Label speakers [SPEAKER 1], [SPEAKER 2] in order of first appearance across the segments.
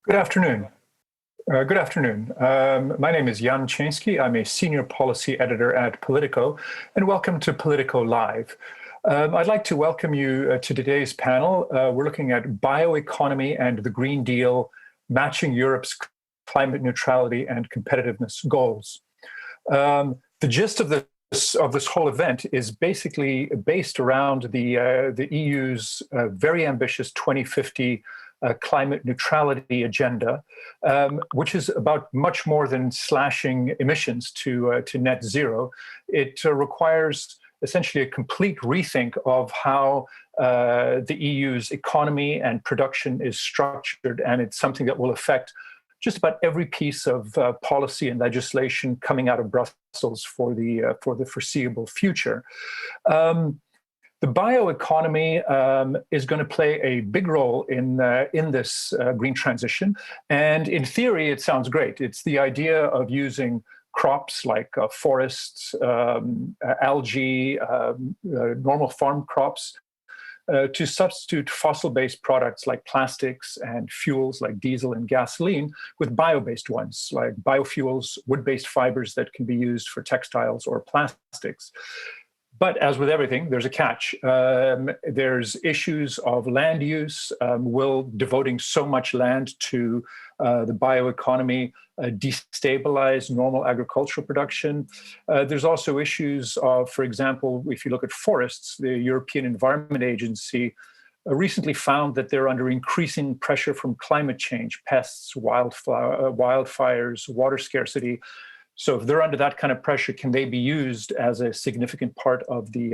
[SPEAKER 1] Good afternoon. My name is Jan Chański. I'm a senior policy editor at POLITICO, and welcome to POLITICO Live. I'd like to welcome you to today's panel. We're looking at bioeconomy and the Green Deal, matching Europe's climate neutrality and competitiveness goals. The gist of this whole event is basically based around the EU's very ambitious 2050 climate neutrality agenda, which is about much more than slashing emissions to net zero. It requires essentially a complete rethink of how the EU's economy and production is structured, and it's something that will affect just about every piece of policy and legislation coming out of Brussels for the foreseeable future. The bioeconomy is going to play a big role in this green transition, and in theory, it sounds great. It's the idea of using crops like forests, algae, normal farm crops, to substitute fossil-based products like plastics and fuels like diesel and gasoline with bio-based ones like biofuels, wood-based fibers that can be used for textiles or plastics. But as with everything, there's a catch. There's issues of land use. Will devoting so much land to the bioeconomy destabilize normal agricultural production? There's also issues of, for example, if you look at forests, the European Environment Agency recently found that they're under increasing pressure from climate change, pests, wildfires, water scarcity. So if they're under that kind of pressure, can they be used as a significant part of the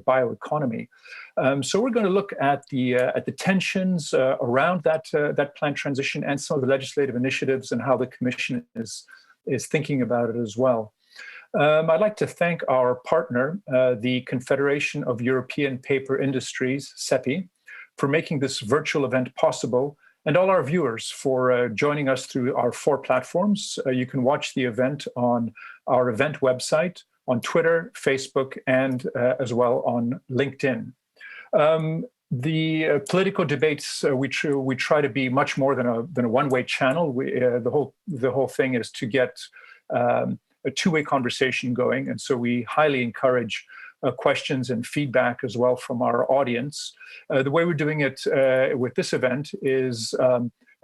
[SPEAKER 1] bioeconomy? So we're going to look at the tensions around that planned transition and some of the legislative initiatives and how the Commission is thinking about it as well. I'd like to thank our partner, the Confederation of European Paper Industries, CEPI, for making this virtual event possible, and all our viewers for joining us through our 4 platforms. You can watch the event on our event website, on Twitter, Facebook, and as well on LinkedIn. The political debates, we try to be much more than a one-way channel. The whole thing is to get a two-way conversation going, and so we highly encourage questions and feedback as well from our audience. The way we're doing it with this event is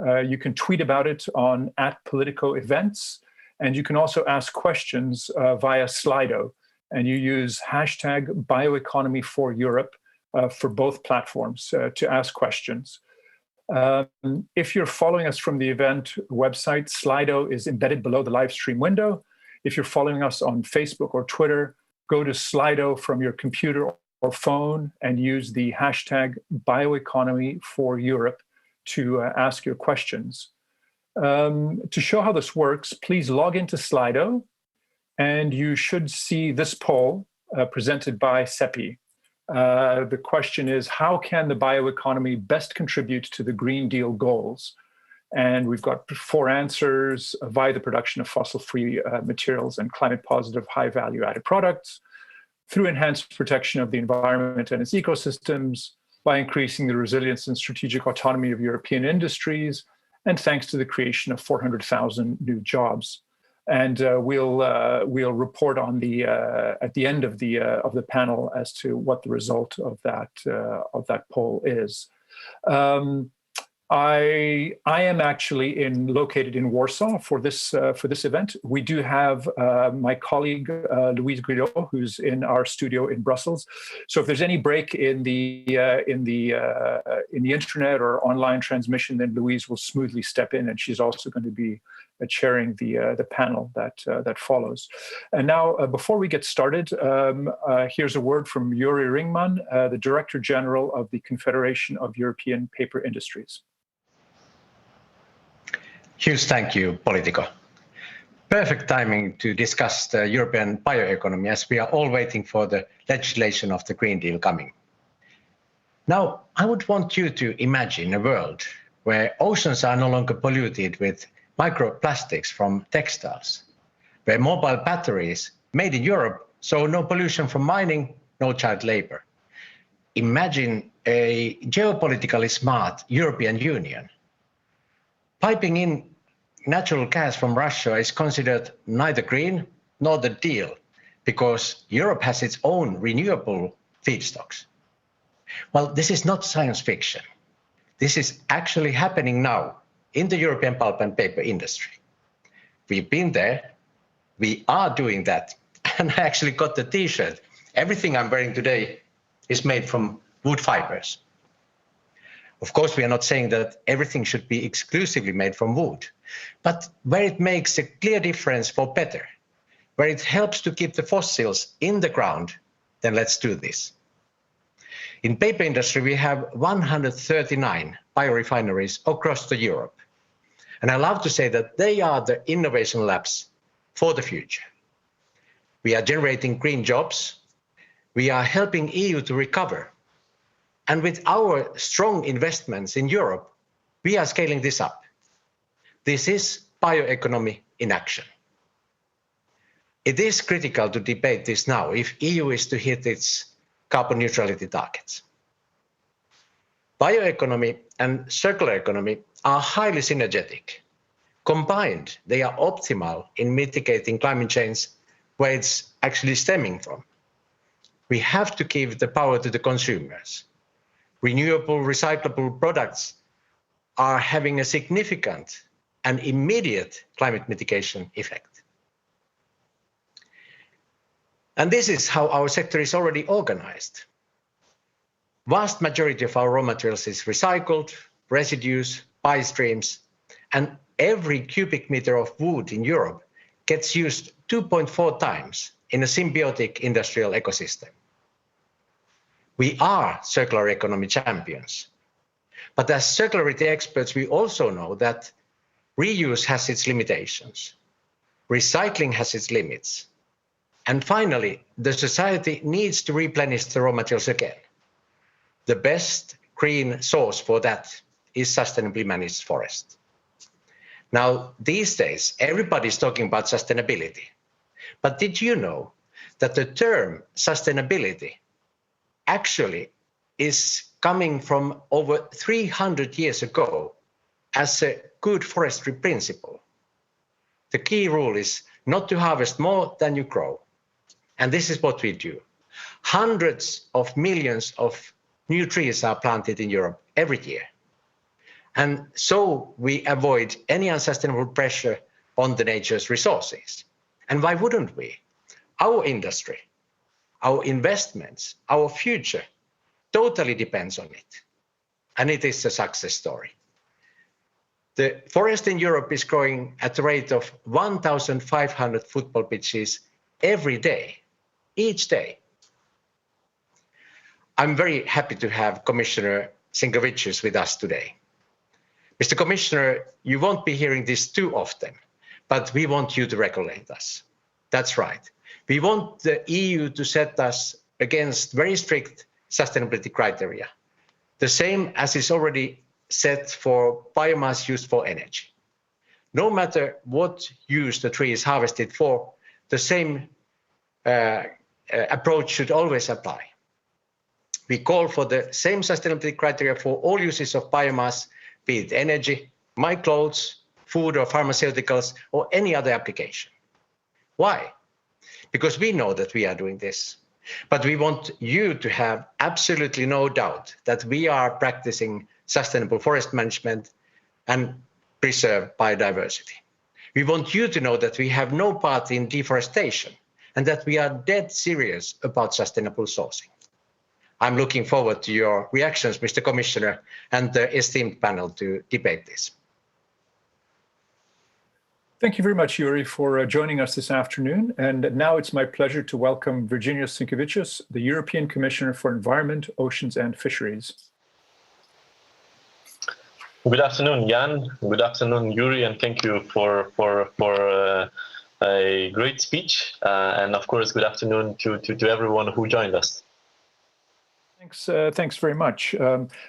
[SPEAKER 1] you can tweet about it on @PoliticoEvents, and you can also ask questions via Slido, and you use hashtag #BioeconomyForEurope for both platforms to ask questions. If you're following us from the event website, Slido is embedded below the live stream window. If you're following us on Facebook or Twitter, go to Slido from your computer or phone and use the hashtag #BioeconomyForEurope to ask your questions. To show how this works, please log into Slido, and you should see this poll presented by CEPI. The question is, how can the bioeconomy best contribute to the Green Deal goals? And we've got 4 answers: via the production of fossil-free materials and climate-positive, high-value added products, through enhanced protection of the environment and its ecosystems, by increasing the resilience and strategic autonomy of European industries, and thanks to the creation of 400,000 new jobs. And we'll report on at the end of the panel as to what the result of that poll is. I am actually located in Warsaw for this event. We do have my colleague Louise Guillot, who's in our studio in Brussels. So if there's any break in the internet or online transmission, then Louise will smoothly step in, and she's also going to be chairing the panel that follows. And now, before we get started, here's a word from Yuri Ringman, the Director General of the Confederation of European Paper Industries.
[SPEAKER 2] Huge thank you, Politico. Perfect timing to discuss the European bioeconomy, as we are all waiting for the legislation of the Green Deal coming. Now, I would want you to imagine a world where oceans are no longer polluted with microplastics from textiles, where mobile batteries made in Europe, so no pollution from mining, no child labor. Imagine a geopolitically smart European Union. Piping in natural gas from Russia is considered neither green nor the deal because Europe has its own renewable feedstocks. Well, this is not science fiction. This is actually happening now in the European pulp and paper industry. We've been there, we are doing that, and I actually got the t-shirt. Everything I'm wearing today is made from wood fibers. Of course, we are not saying that everything should be exclusively made from wood, but where it makes a clear difference for better, where it helps to keep the fossils in the ground, then let's do this. In paper industry, we have 139 biorefineries across Europe. And I love to say that they are the innovation labs for the future. We are generating green jobs. We are helping EU to recover. And with our strong investments in Europe, we are scaling this up. This is bioeconomy in action. It is critical to debate this now if EU is to hit its carbon neutrality targets. Bioeconomy and circular economy are highly synergetic. Combined, they are optimal in mitigating climate change where it's actually stemming from. We have to give the power to the consumers. Renewable, recyclable products are having a significant and immediate climate mitigation effect. And this is how our sector is already organized. Vast majority of our raw materials is recycled, residues, by-streams, and every cubic meter of wood in Europe gets used 2.4 times in a symbiotic industrial ecosystem. We are circular economy champions. But as circularity experts, we also know that reuse has its limitations. Recycling has its limits. And finally, the society needs to replenish the raw materials again. The best green source for that is sustainably managed forest. Now, these days, everybody's talking about sustainability. But did you know that the term sustainability actually is coming from over 300 years ago as a good forestry principle? The key rule is not to harvest more than you grow. And this is what we do. Hundreds of millions of new trees are planted in Europe every year. And so we avoid any unsustainable pressure on the nature's resources. And why wouldn't we? Our industry, our investments, our future totally depends on it. And it is a success story. The forest in Europe is growing at the rate of 1,500 football pitches every day, each day. I'm very happy to have Commissioner Sinkevičius with us today. Mr. Commissioner, you won't be hearing this too often, but we want you to regulate us. That's right. We want the EU to set us against very strict sustainability criteria, the same as is already set for biomass used for energy. No matter what use the tree is harvested for, the same approach should always apply. We call for the same sustainability criteria for all uses of biomass, be it energy, my clothes, food or pharmaceuticals, or any other application. Why? Because we know that we are doing this, but we want you to have absolutely no doubt that we are practicing sustainable forest management and preserve biodiversity. We want you to know that we have no part in deforestation and that we are dead serious about sustainable sourcing. I'm looking forward to your reactions, Mr. Commissioner, and the esteemed panel to debate this.
[SPEAKER 1] Thank you very much, Yuri, for joining us this afternoon. And now it's my pleasure to welcome Virginijus Sinkevičius, the European Commissioner for Environment, Oceans and Fisheries.
[SPEAKER 3] Good afternoon, Jan. Good afternoon, Yuri, and thank you for a great speech. And of course, good afternoon to everyone who joined us.
[SPEAKER 1] Thanks very much.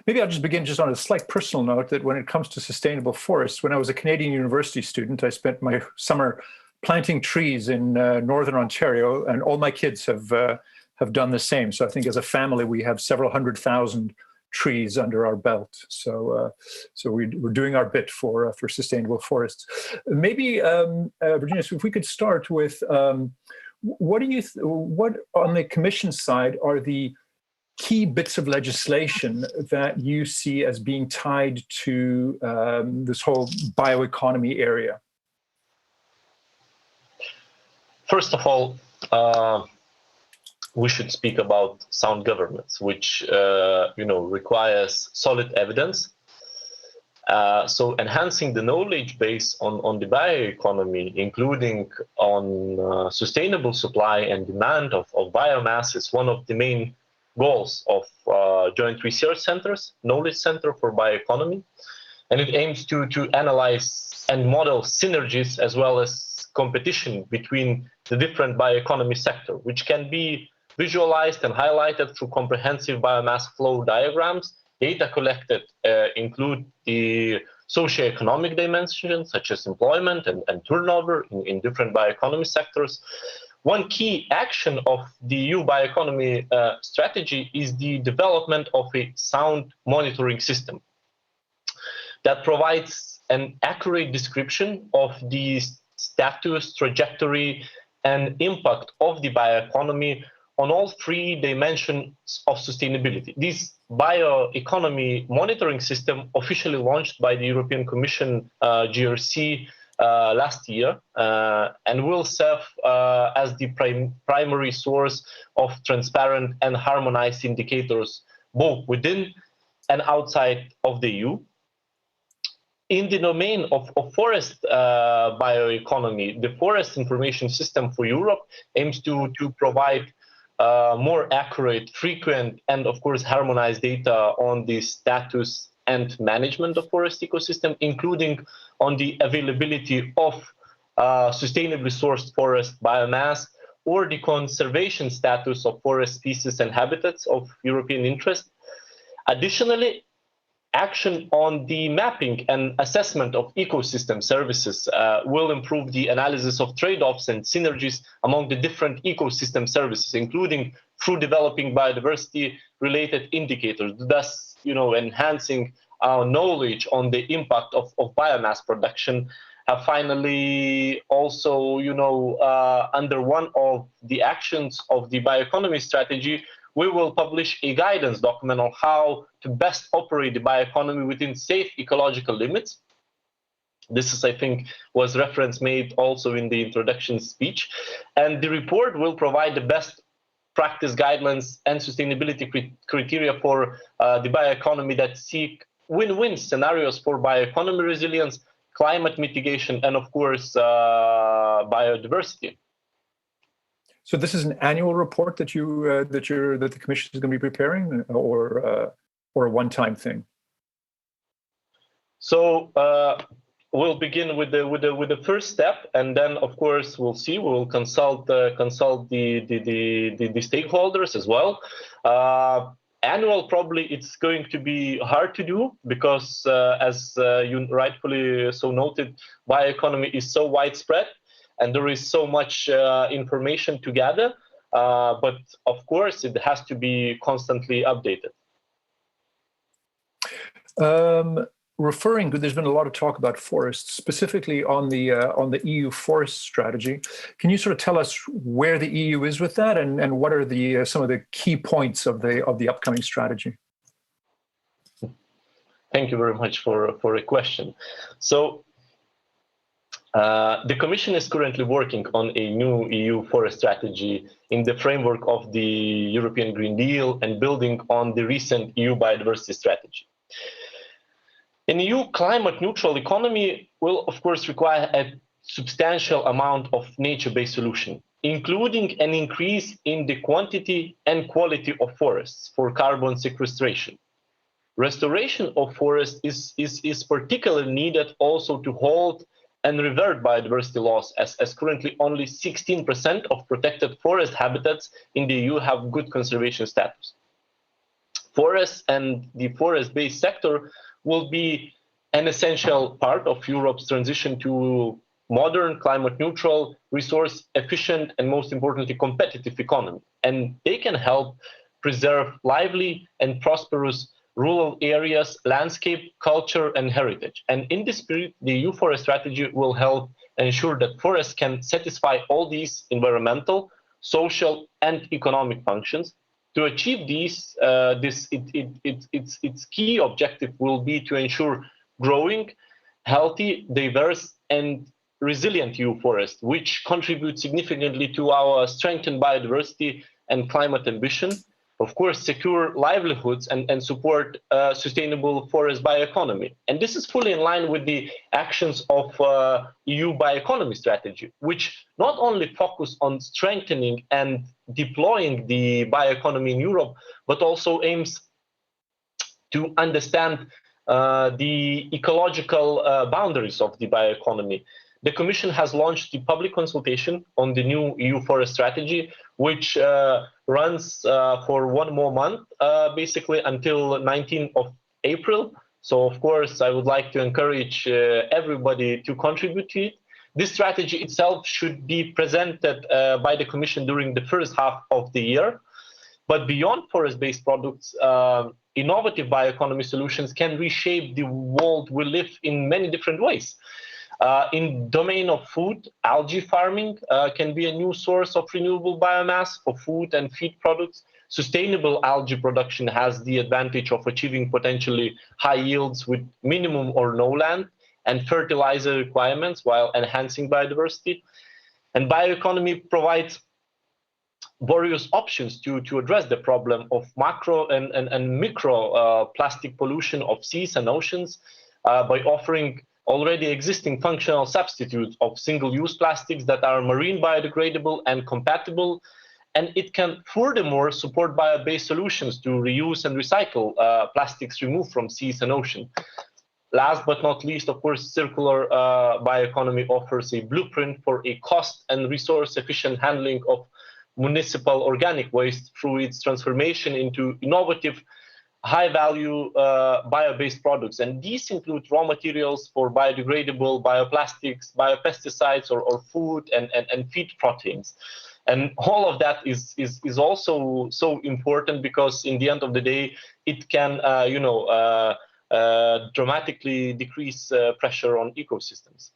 [SPEAKER 1] Maybe I'll just begin just on a slight personal note that when it comes to sustainable forests, when I was a Canadian university student, I spent my summer planting trees in Northern Ontario, and all my kids have done the same. So I think as a family, we have several 100,000 trees under our belt. So we're doing our bit for sustainable forests. Maybe Virginia, if we could start with what on the Commission side are the key bits of legislation that you see as being tied to this whole bioeconomy area?
[SPEAKER 3] First of all, we should speak about sound governance, which requires solid evidence. So enhancing the knowledge base on the bioeconomy, including on sustainable supply and demand of biomass, is one of the main goals of Joint Research Center's Knowledge Center for Bioeconomy. And it aims to analyze and model synergies as well as competition between the different bioeconomy sector, which can be visualized and highlighted through comprehensive biomass flow diagrams. Data collected include the socioeconomic dimensions, such as employment and turnover in different bioeconomy sectors. One key action of the EU bioeconomy strategy is the development of a sound monitoring system that provides an accurate description of the status, trajectory, and impact of the bioeconomy on all three dimensions of sustainability. This bioeconomy monitoring system, officially launched by the European Commission GRC last year, and will serve as the primary source of transparent and harmonized indicators both within and outside of the EU. In the domain of forest bioeconomy, the Forest Information System for Europe aims to provide more accurate, frequent, and of course harmonized data on the status and management of forest ecosystem, including on the availability of sustainably sourced forest biomass or the conservation status of forest species and habitats of European interest. Additionally, action on the mapping and assessment of ecosystem services will improve the analysis of trade-offs and synergies among the different ecosystem services, including through developing biodiversity-related indicators, thus enhancing our knowledge on the impact of biomass production. Finally, also, under one of the actions of the bioeconomy strategy, we will publish a guidance document on how to best operate the bioeconomy within safe ecological limits. This is, I think, was reference made also in the introduction speech. And the report will provide the best practice guidelines and sustainability criteria for the bioeconomy that seek win-win scenarios for bioeconomy resilience, climate mitigation, and of course, biodiversity.
[SPEAKER 1] So this is an annual report that the Commission is going to be preparing, or a one-time thing.
[SPEAKER 3] So we'll begin with the first step, and then of course we'll see. We will consult the stakeholders as well. Annual, probably it's going to be hard to do because, as you rightfully so noted, bioeconomy is so widespread. And there is so much information to gather, but of course it has to be constantly updated.
[SPEAKER 1] There's been a lot of talk about forests, specifically on the EU forest strategy. Can you sort of tell us where the EU is with that, and what are some of the key points of the upcoming strategy?
[SPEAKER 3] Thank you very much for a question. So. The Commission is currently working on a new EU forest strategy in the framework of the European Green Deal and building on the recent EU biodiversity strategy. An EU climate-neutral economy will, of course, require a substantial amount of nature-based solution, including an increase in the quantity and quality of forests for carbon sequestration. Restoration of forests is particularly needed also to hold and revert biodiversity loss, as currently only 16% of protected forest habitats in the EU have good conservation status. Forests and the forest-based sector will be an essential part of Europe's transition to modern, climate-neutral, resource-efficient, and most importantly, competitive economy. And they can help preserve lively and prosperous rural areas, landscape, culture, and heritage. And in this spirit, the EU forest strategy will help ensure that forests can satisfy all these environmental, social, and economic functions. To achieve these, its key objective will be to ensure growing, healthy, diverse, and resilient EU forest, which contribute significantly to our strengthened biodiversity and climate ambition. Of course, secure livelihoods and support sustainable forest bioeconomy. And this is fully in line with the actions of EU bioeconomy strategy, which not only focus on strengthening and deploying the bioeconomy in Europe, but also aims to understand the ecological boundaries of the bioeconomy. The Commission has launched the public consultation on the new EU forest strategy, which runs for one more month, basically until 19th of April. So, of course, I would like to encourage everybody to contribute to it. This strategy itself should be presented by the Commission during the first half of the year. But beyond forest-based products, innovative bioeconomy solutions can reshape the world we live in many different ways. In domain of food, algae farming can be a new source of renewable biomass for food and feed products. Sustainable algae production has the advantage of achieving potentially high yields with minimum or no land and fertilizer requirements while enhancing biodiversity. And bioeconomy provides various options to address the problem of macro and micro plastic pollution of seas and oceans by offering already existing functional substitutes of single-use plastics that are marine biodegradable and compatible. And it can furthermore support bio-based solutions to reuse and recycle plastics removed from seas and oceans. Last but not least, of course, circular bioeconomy offers a blueprint for a cost and resource-efficient handling of municipal organic waste through its transformation into innovative, high-value bio-based products. And these include raw materials for biodegradable bioplastics, biopesticides, or food and feed proteins. And all of that is also so important because in the end of the day, it can, dramatically decrease pressure on ecosystems.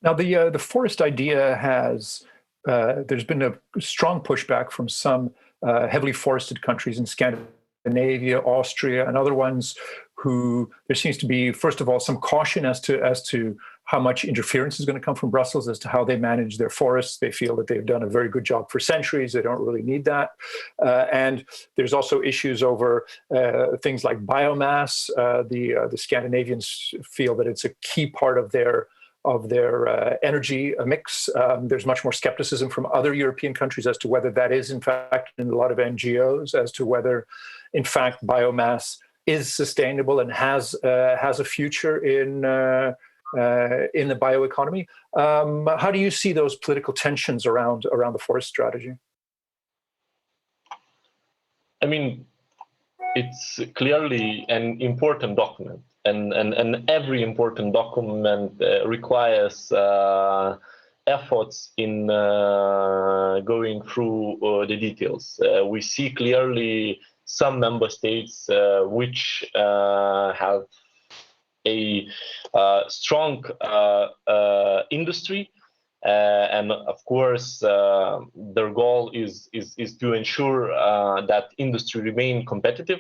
[SPEAKER 1] Now, the forest idea has, there's been a strong pushback from some heavily forested countries in Scandinavia, Austria, and other ones who there seems to be, first of all, some caution as to how much interference is going to come from Brussels as to how they manage their forests. They feel that they've done a very good job for centuries. They don't really need that. And there's also issues over things like biomass. The Scandinavians feel that it's a key part of their energy mix. There's much more skepticism from other European countries as to whether that is, in fact, in a lot of NGOs, as to whether, in fact, biomass is sustainable and has a future in the bioeconomy. How do you see those political tensions around the forest strategy?
[SPEAKER 3] I mean, it's clearly an important document, and every important document requires efforts in going through the details. We see clearly some member states which have a strong industry, and of course their goal is to ensure that industry remain competitive.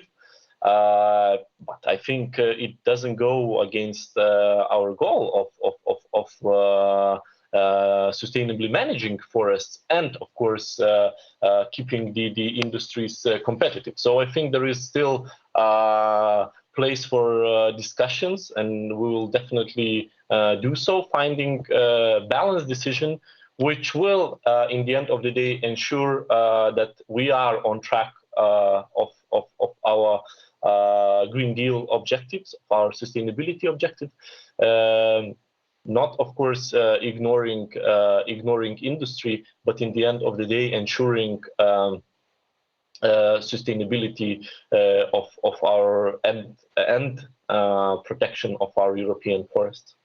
[SPEAKER 3] But I think it doesn't go against our goal of sustainably managing forests and, of course, keeping the industries competitive. So I think there is still place for discussions, and we will definitely do so, finding a balanced decision which will, in the end of the day, ensure that we are on track of our Green Deal objectives, of our sustainability objective. Not, of course, ignoring industry, but in the end of the day, ensuring sustainability of our and protection of our European forests.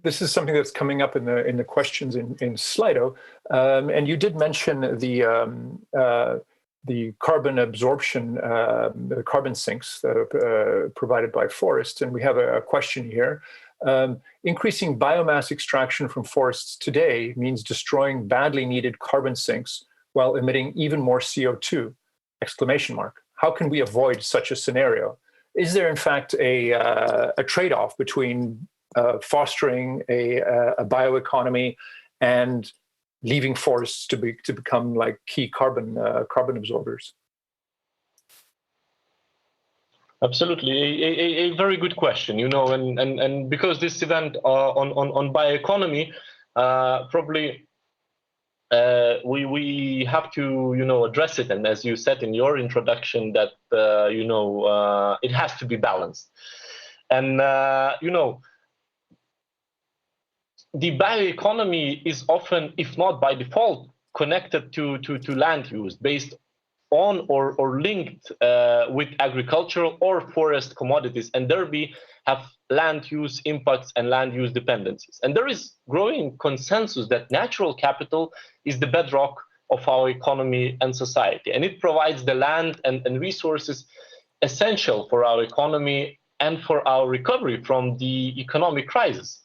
[SPEAKER 1] This is something that's coming up in the questions in Slido, and you did mention the the carbon absorption, the carbon sinks provided by forests. And we have a question here. Increasing biomass extraction from forests today means destroying badly needed carbon sinks while emitting even more CO2, exclamation mark. How can we avoid such a scenario? Is there in fact a trade-off between fostering a bioeconomy and leaving forests to become like key carbon absorbers?
[SPEAKER 3] Absolutely, a very good question. And because this event on bioeconomy, probably we have to address it. And as you said in your introduction, that it has to be balanced. And the bioeconomy is often, if not by default, connected to land use based on or linked with agricultural or forest commodities, and thereby have land use impacts and land use dependencies. And there is growing consensus that natural capital is the bedrock of our economy and society, and it provides the land and resources essential for our economy and for our recovery from the economic crisis.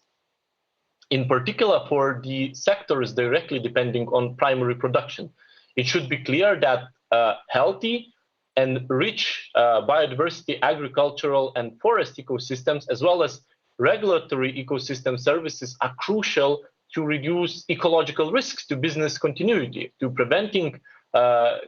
[SPEAKER 3] In particular, for the sectors directly depending on primary production, it should be clear that healthy and rich biodiversity, agricultural and forest ecosystems, as well as regulatory ecosystem services, are crucial to reduce ecological risks to business continuity, to preventing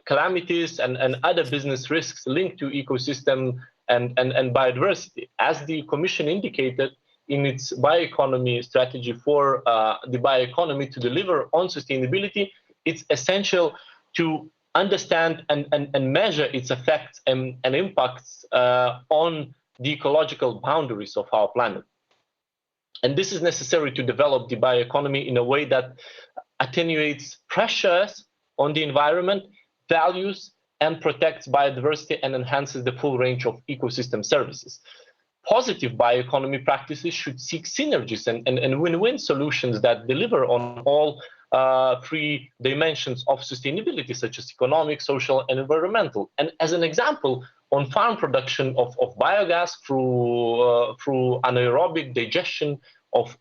[SPEAKER 3] calamities and other business risks linked to ecosystem and biodiversity. As the Commission indicated in its bioeconomy strategy for the bioeconomy to deliver on sustainability, it's essential to understand and measure its effects and impacts on the ecological boundaries of our planet. And this is necessary to develop the bioeconomy in a way that attenuates pressures on the environment, values and protects biodiversity and enhances the full range of ecosystem services. Positive bioeconomy practices should seek synergies and win-win solutions that deliver on all three dimensions of sustainability, such as economic, social, and environmental. And as an example, on farm production of biogas through anaerobic digestion of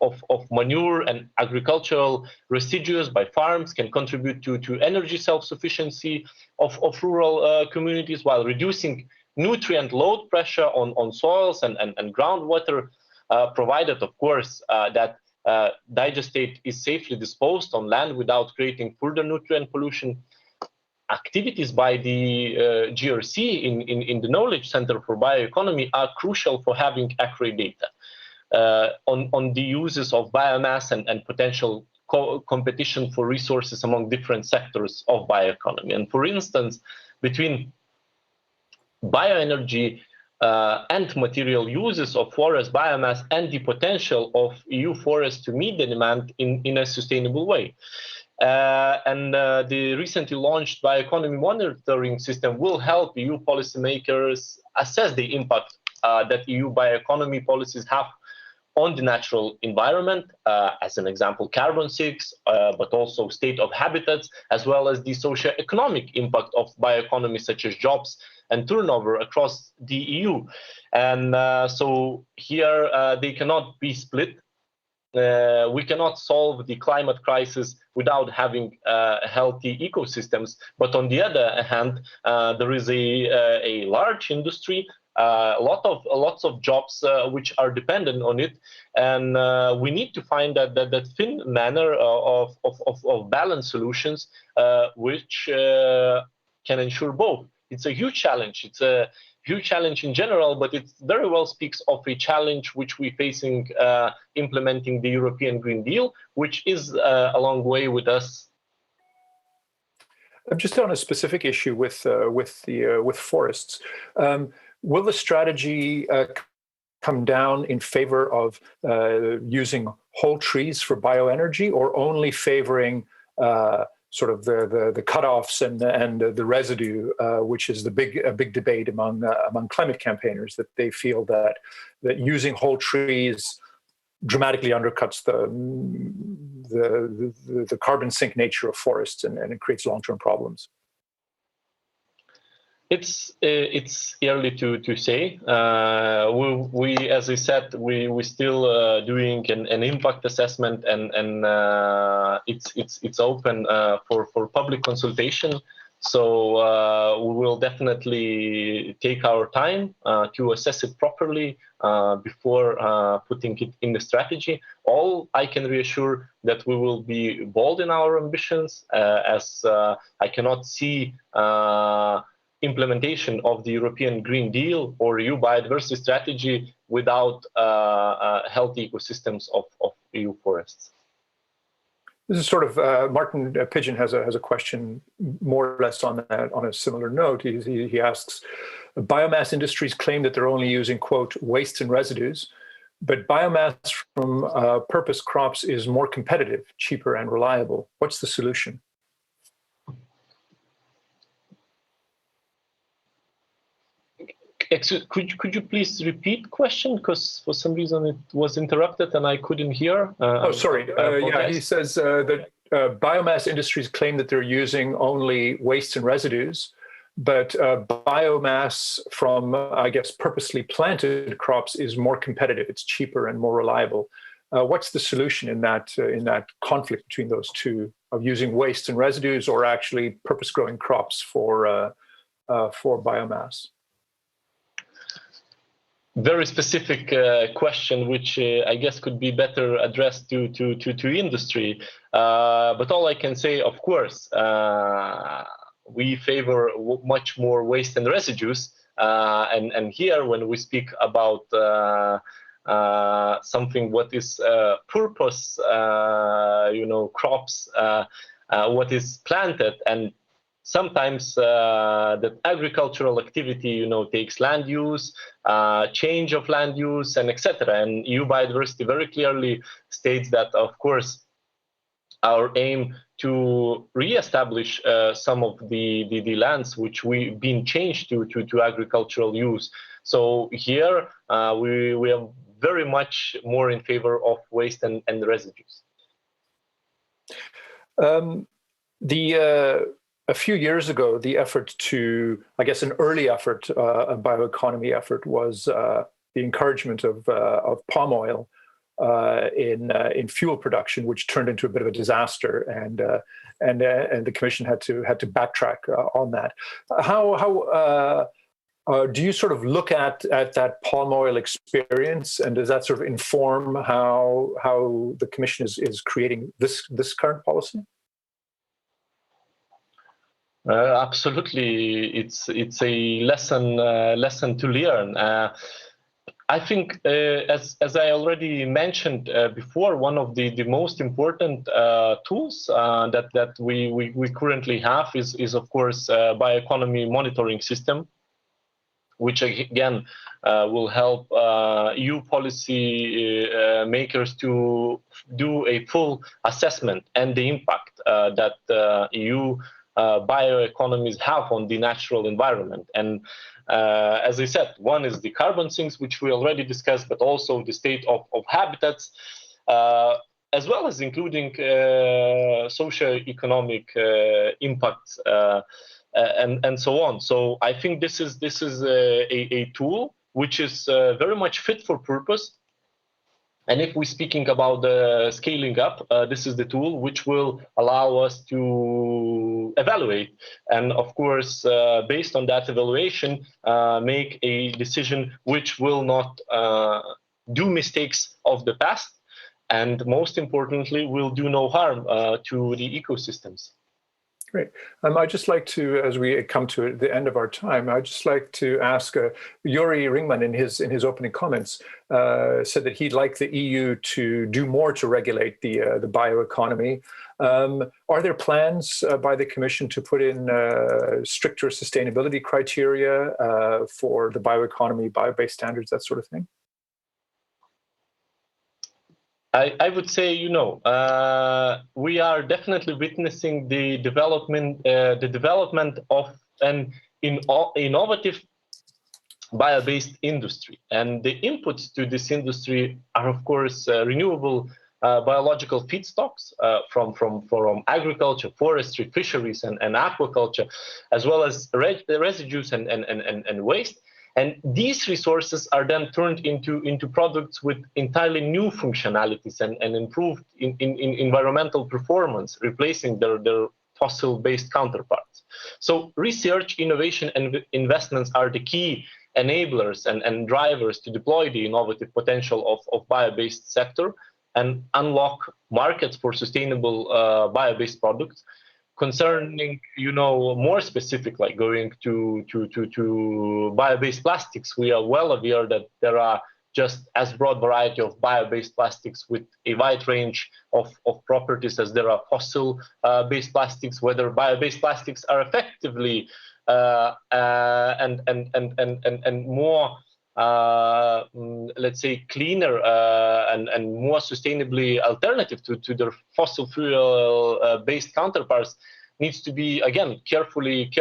[SPEAKER 3] manure and agricultural residues by farms can contribute to energy self-sufficiency of rural communities while reducing nutrient load pressure on soils and groundwater, provided, of course, that digestate is safely disposed on land without creating further nutrient pollution. Activities by the GRC in the Knowledge Center for Bioeconomy are crucial for having accurate data on the uses of biomass and potential competition for resources among different sectors of bioeconomy. And for instance, between bioenergy and material uses of forest biomass and the potential of EU forests to meet the demand in a sustainable way. The recently launched bioeconomy monitoring system will help EU policymakers assess the impact that EU bioeconomy policies have on the natural environment, as an example, carbon sinks, but also state of habitats, as well as the socio-economic impact of bioeconomy, such as jobs and turnover across the EU. And so here they cannot be split. We cannot solve the climate crisis without having healthy ecosystems. But on the other hand, there is a large industry, lots of jobs which are dependent on it, and we need to find that thin manner of balanced solutions which can ensure both. It's a huge challenge. It's a huge challenge in general, but it very well speaks of a challenge which we're facing implementing the European Green Deal, which is a long way with us.
[SPEAKER 1] Just on a specific issue with forests, will the strategy come down in favor of using whole trees for bioenergy, or only favoring sort of the cutoffs and the residue, which is a big debate among climate campaigners, that they feel that using whole trees dramatically undercuts the carbon sink nature of forests and it creates long-term problems?
[SPEAKER 3] It's early to say. We as I said, we still doing an impact assessment, and it's open for public consultation. So we will definitely take our time to assess it properly before putting it in the strategy. All I can reassure that we will be bold in our ambitions, as I cannot see implementation of the European Green Deal or EU biodiversity strategy without healthy ecosystems of EU forests.
[SPEAKER 1] This is sort of Martin Pigeon has a question more or less on that, on a similar note. He asks, biomass industries claim that they're only using, quote, waste and residues, but biomass from purpose crops is more competitive, cheaper, and reliable. What's the solution?
[SPEAKER 3] Could you please repeat the question? Because for some reason it was interrupted and I couldn't hear.
[SPEAKER 1] Oh, sorry. Yeah, he says that biomass industries claim that they're using only waste and residues, but biomass from, I guess, purposely planted crops is more competitive. It's cheaper and more reliable. What's the solution in that conflict between those two, of using waste and residues or actually purpose-growing crops for biomass?
[SPEAKER 3] Very specific question, which I guess could be better addressed to industry. But all I can say, of course, we favor much more waste and residues. And here, when we speak about something what is purpose, crops, what is planted, and sometimes that agricultural activity, takes land use, change of land use, and etc. And EU biodiversity very clearly states that, of course, our aim to re-establish some of the lands which we've been changed to agricultural use. So here we are very much more in favor of waste and residues.
[SPEAKER 1] A few years ago, the effort to, I guess, an early effort, a bioeconomy effort, was the encouragement of palm oil in fuel production, which turned into a bit of a disaster, and the Commission had to backtrack on that. How do you sort of look at that palm oil experience, and does that sort of inform how the Commission is creating this current policy?
[SPEAKER 3] Absolutely, it's a lesson to learn. I think, as I already mentioned before, one of the most important tools that we currently have is of course bioeconomy monitoring system, which again will help EU policy makers to do a full assessment and the impact that EU bioeconomies have on the natural environment. And as I said, one is the carbon sinks, which we already discussed, but also the state of habitats, as well as including socio-economic impacts and so on. So I think this is a tool which is very much fit for purpose. And if we're speaking about the scaling up, this is the tool which will allow us to evaluate. And of course, based on that evaluation, make a decision which will not do mistakes of the past. And most importantly, will do no harm to the ecosystems.
[SPEAKER 1] Great. I'd just like to, as we come to the end of our time, I'd just like to ask Yuri Ringman in his opening comments said that he'd like the EU to do more to regulate the bioeconomy. Are there plans by the Commission to put in stricter sustainability criteria for the bioeconomy, bio-based standards, that sort of thing?
[SPEAKER 3] I would say, we are definitely witnessing the development of an innovative bio-based industry, and the inputs to this industry are, of course, renewable biological feedstocks from agriculture, forestry, fisheries, and aquaculture, as well as residues and waste. And these resources are then turned into products with entirely new functionalities and improved in environmental performance, replacing their fossil-based counterparts. So research, innovation, and investments are the key enablers and drivers to deploy the innovative potential of bio-based sector and unlock markets for sustainable bio-based products. Concerning, more specific, like going to bio-based plastics, we are well aware that there are just as broad variety of bio-based plastics with a wide range of properties as there are fossil-based plastics. Whether bio-based plastics are effectively and more, let's say, cleaner and more sustainably alternative to their fossil fuel-based counterparts needs to be, again, carefully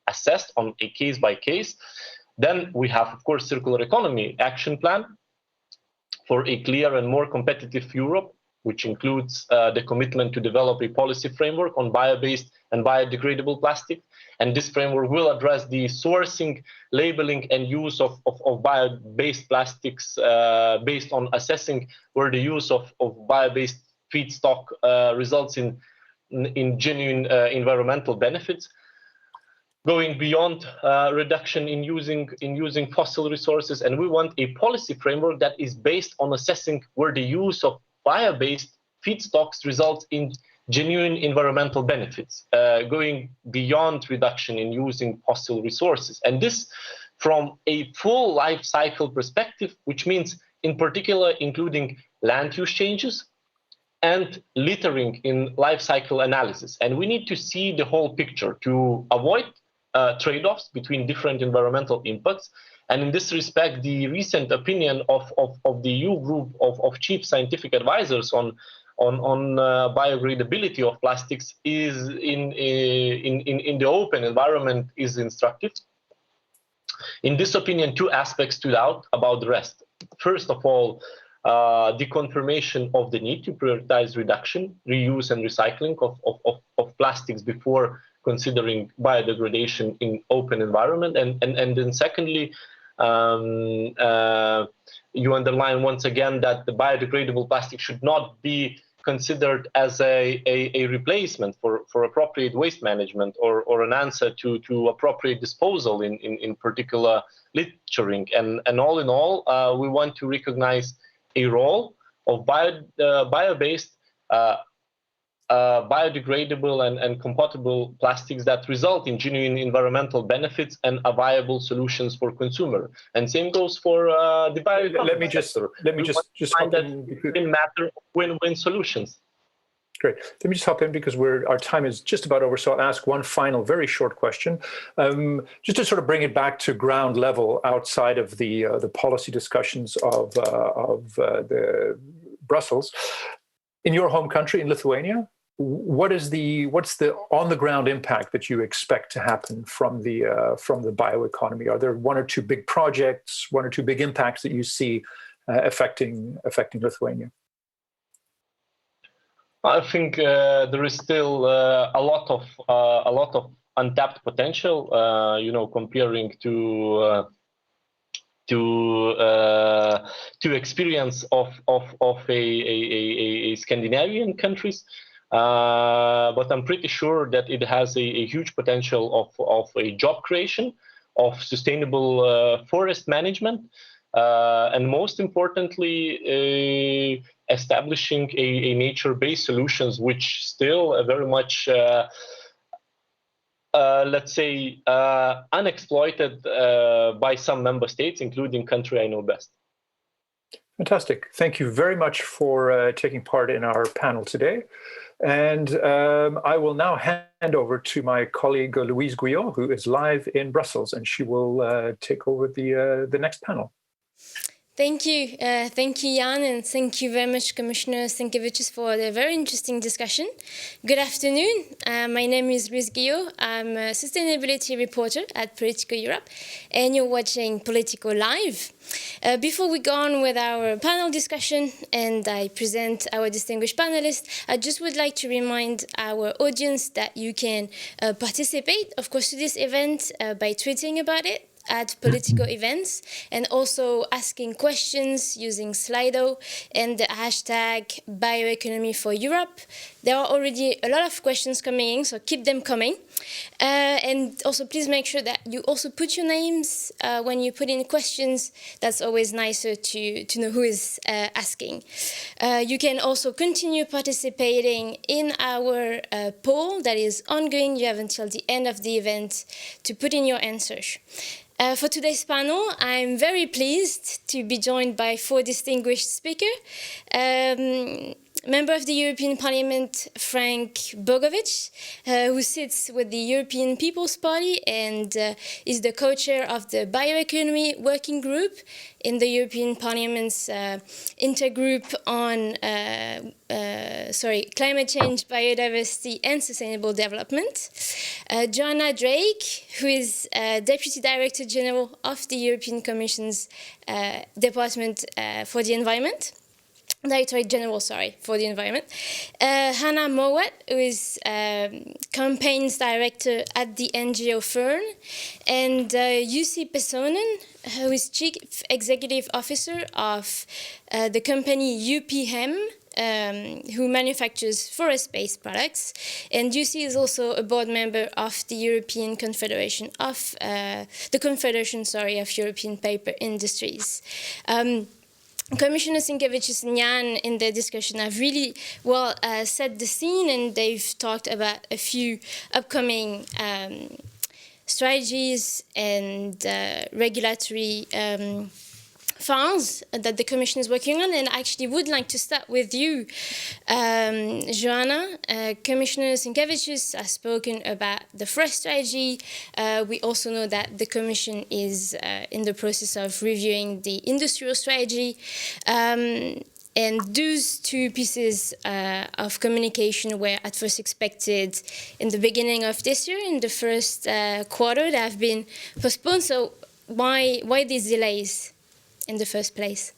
[SPEAKER 3] assessed on a case by case. Then we have, of course, circular economy action plan for a clear and more competitive Europe, which includes the commitment to develop a policy framework on bio-based and biodegradable plastic. And this framework will address the sourcing, labeling, and use of bio-based plastics based on assessing where the use of bio-based feedstock results in genuine environmental benefits. Going beyond reduction in using fossil resources, and we want a policy framework that is based on assessing where the use of bio-based feedstocks results in genuine environmental benefits, going beyond reduction in using fossil resources. And this from a full life cycle perspective, which means in particular including land use changes and littering in life cycle analysis. And we need to see the whole picture to avoid trade-offs between different environmental impacts. And in this respect, the recent opinion of the EU group of chief scientific advisors on biodegradability of plastics is in the open environment is instructive. In this opinion, two aspects stood out about the rest. First of all, the confirmation of the need to prioritize reduction, reuse, and recycling of plastics before considering biodegradation in open environment. And then secondly, you underline once again that the biodegradable plastic should not be considered as a replacement for appropriate waste management or an answer to appropriate disposal in particular littering. And all in all, we want to recognize a role of bio-based biodegradable and compatible plastics that result in genuine environmental benefits and are viable solutions for consumer. And same goes for the bioeconomy.
[SPEAKER 1] Let me just
[SPEAKER 3] find that in matter of win-win solutions.
[SPEAKER 1] Great. Let me just hop in because our time is just about over. So I'll ask one final, very short question, just to sort of bring it back to ground level outside of the policy discussions of the Brussels. In your home country, in Lithuania, what's the on the ground impact that you expect to happen from the bioeconomy? Are there one or two big projects, one or two big impacts that you see affecting Lithuania?
[SPEAKER 3] I think there is still a lot of untapped potential. Comparing to experience of a Scandinavian countries, but I'm pretty sure that it has a huge potential of a job creation, of sustainable forest management, and most importantly, establishing a nature-based solutions, which still very much let's say, unexploited by some member states, including country I know best.
[SPEAKER 1] Fantastic. Thank you very much for taking part in our panel today. And I will now hand over to my colleague, Louise Guyot, who is live in Brussels, and she will take over the next panel.
[SPEAKER 4] Thank you. Thank you, Jan, and thank you very much, Commissioner Sienkiewicz, for the very interesting discussion. Good afternoon. My name is Luis Guillot. I'm a sustainability reporter at Politico Europe, and you're watching Politico Live. Before we go on with our panel discussion and I present our distinguished panelists, I just would like to remind our audience that you can participate, of course, to this event by tweeting about it at Politico Events, and also asking questions using Slido and the hashtag Bioeconomy for Europe. There are already a lot of questions coming in, so keep them coming. And also please make sure that you also put your names when you put in questions. That's always nicer to know who is asking. You can also continue participating in our poll that is ongoing. You have until the end of the event to put in your answers. For today's panel, I'm very pleased to be joined by 4 distinguished speakers. Member of the European Parliament, Frank Bogovic, who sits with the European People's Party and is the co-chair of the Bioeconomy Working Group in the European Parliament's intergroup on climate change, biodiversity and sustainable development. Joanna Drake, who is Deputy Director General of the European Commission's Department for the Environment. Directorate General, for the Environment. Hannah Mowat, who is Campaigns Director at the NGO Fern. And Jussi Pesonen, who is Chief Executive Officer of the company UPM, who manufactures forest-based products. And Jussi is also a board member of the European Confederation of European Paper Industries. Commissioner Sienkiewicz and Jan in the discussion have really well set the scene, and they've talked about a few upcoming strategies and regulatory files that the Commission is working on. And I actually would like to start with you, Joanna. Commissioner Sienkiewicz has spoken about the forest strategy. We also know that the Commission is in the process of reviewing the industrial strategy. And those 2 pieces of communication were at first expected in the beginning of this year, in the first quarter. They have been postponed. So why these delays in the first place?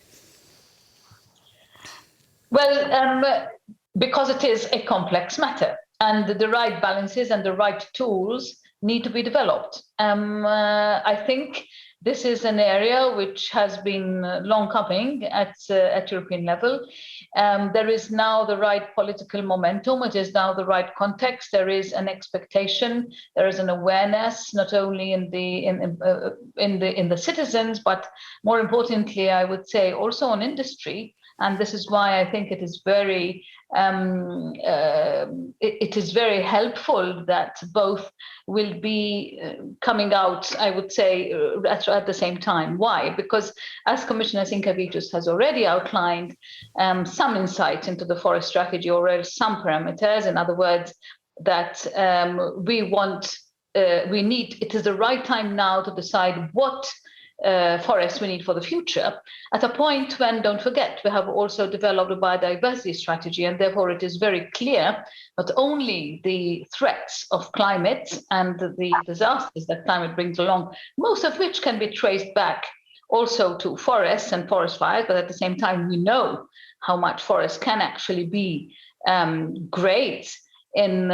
[SPEAKER 5] Well, because it is a complex matter and the right balances and the right tools need to be developed. I think this is an area which has been long coming at European level. There is now the right political momentum. It is now the right context. There is an expectation. There is an awareness, not only in the citizens, but more importantly, I would say also on industry. And this is why I think it is very helpful that both will be coming out, I would say, at the same time. Why? Because as Commissioner Sienkiewicz has already outlined some insights into the forest strategy, or some parameters, in other words, that it is the right time now to decide what forests we need for the future, at a point when, don't forget, we have also developed a biodiversity strategy, and therefore it is very clear not only the threats of climate and the disasters that climate brings along, most of which can be traced back also to forests and forest fires, but at the same time we know how much forests can actually be great in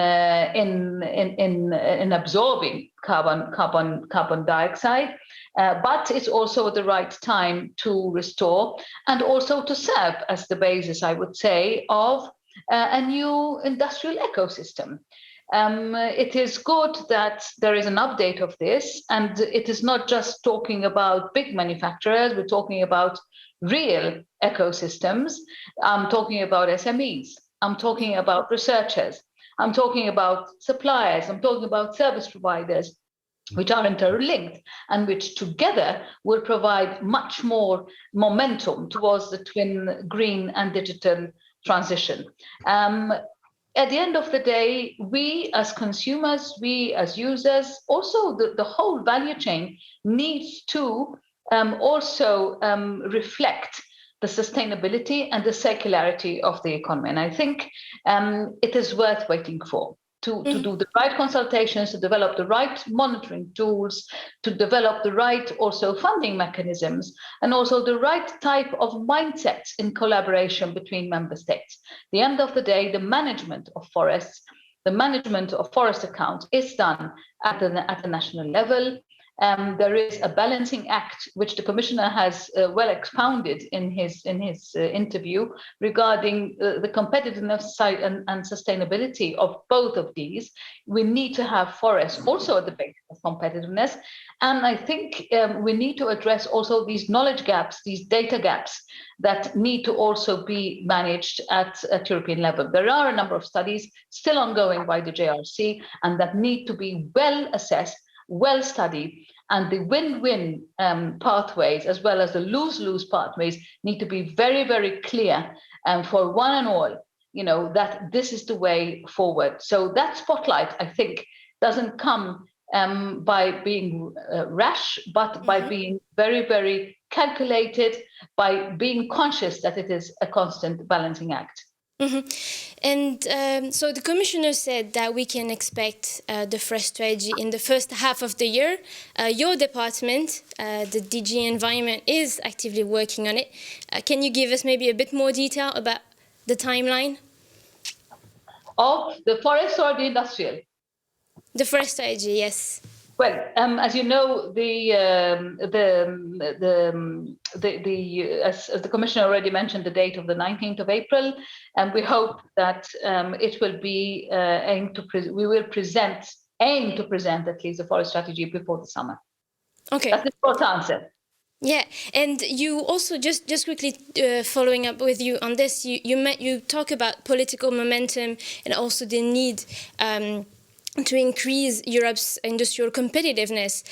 [SPEAKER 5] absorbing carbon dioxide. But it's also the right time to restore and also to serve as the basis, I would say, of a new industrial ecosystem. It is good that there is an update of this, and it is not just talking about big manufacturers, we're talking about real ecosystems. I'm talking about SMEs, I'm talking about researchers, I'm talking about suppliers, I'm talking about service providers, which are interlinked and which together will provide much more momentum towards the twin green and digital transition. At the end of the day, we as consumers, we as users, also the whole value chain needs to also reflect the sustainability and the circularity of the economy. And I think it is worth waiting for. To do the right consultations, to develop the right monitoring tools, to develop the right also funding mechanisms, and also the right type of mindsets in collaboration between member states. At the end of the day, the management of forests, the management of forest accounts is done at the national level. There is a balancing act, which the Commissioner has well expounded in his interview regarding the competitiveness side and sustainability of both of these. We need to have forests also at the base of competitiveness. And I think we need to address also these knowledge gaps, these data gaps that need to also be managed at European level. There are a number of studies still ongoing by the JRC and that need to be well assessed, well studied, and the win-win pathways as well as the lose-lose pathways need to be very, very clear for one and all, that this is the way forward. So that spotlight, I think, doesn't come by being rash, but by being very, very calculated, by being conscious that it is a constant balancing act.
[SPEAKER 4] And so the Commissioner said that we can expect the fresh strategy in the first half of the year. Your department, the DG Environment, is actively working on it. Can you give us maybe a bit more detail about the timeline?
[SPEAKER 5] Of the forest or the industrial?
[SPEAKER 4] The fresh strategy, yes.
[SPEAKER 5] Well, as you know, as the Commissioner already mentioned, the date of the 19th of April, and we hope that it will be aim to present at least the forest strategy before the summer.
[SPEAKER 4] Okay.
[SPEAKER 5] That's the short answer.
[SPEAKER 4] Yeah, and you also just quickly following up with you on this, you talk about political momentum and also the need to increase Europe's industrial competitiveness.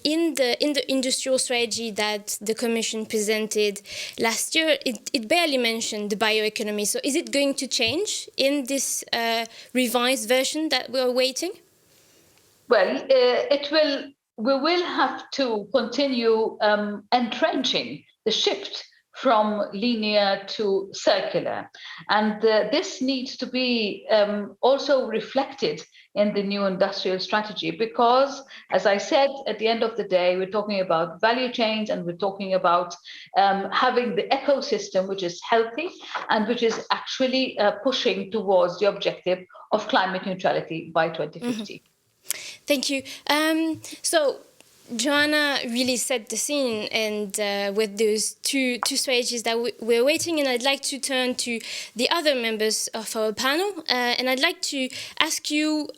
[SPEAKER 4] In the industrial strategy that the Commission presented last year, it barely mentioned the bioeconomy. So is it going to change in this revised version that we're awaiting?
[SPEAKER 5] Well, we will have to continue entrenching the shift from linear to circular. And this needs to be also reflected in the new industrial strategy, because, as I said, at the end of the day, we're talking about value chains and we're talking about having the ecosystem which is healthy and which is actually pushing towards the objective of climate neutrality by 2050.
[SPEAKER 4] Thank you. So Joanna really set the scene, and with those two strategies that we're waiting, and I'd like to turn to the other members of our panel, and I'd like to ask you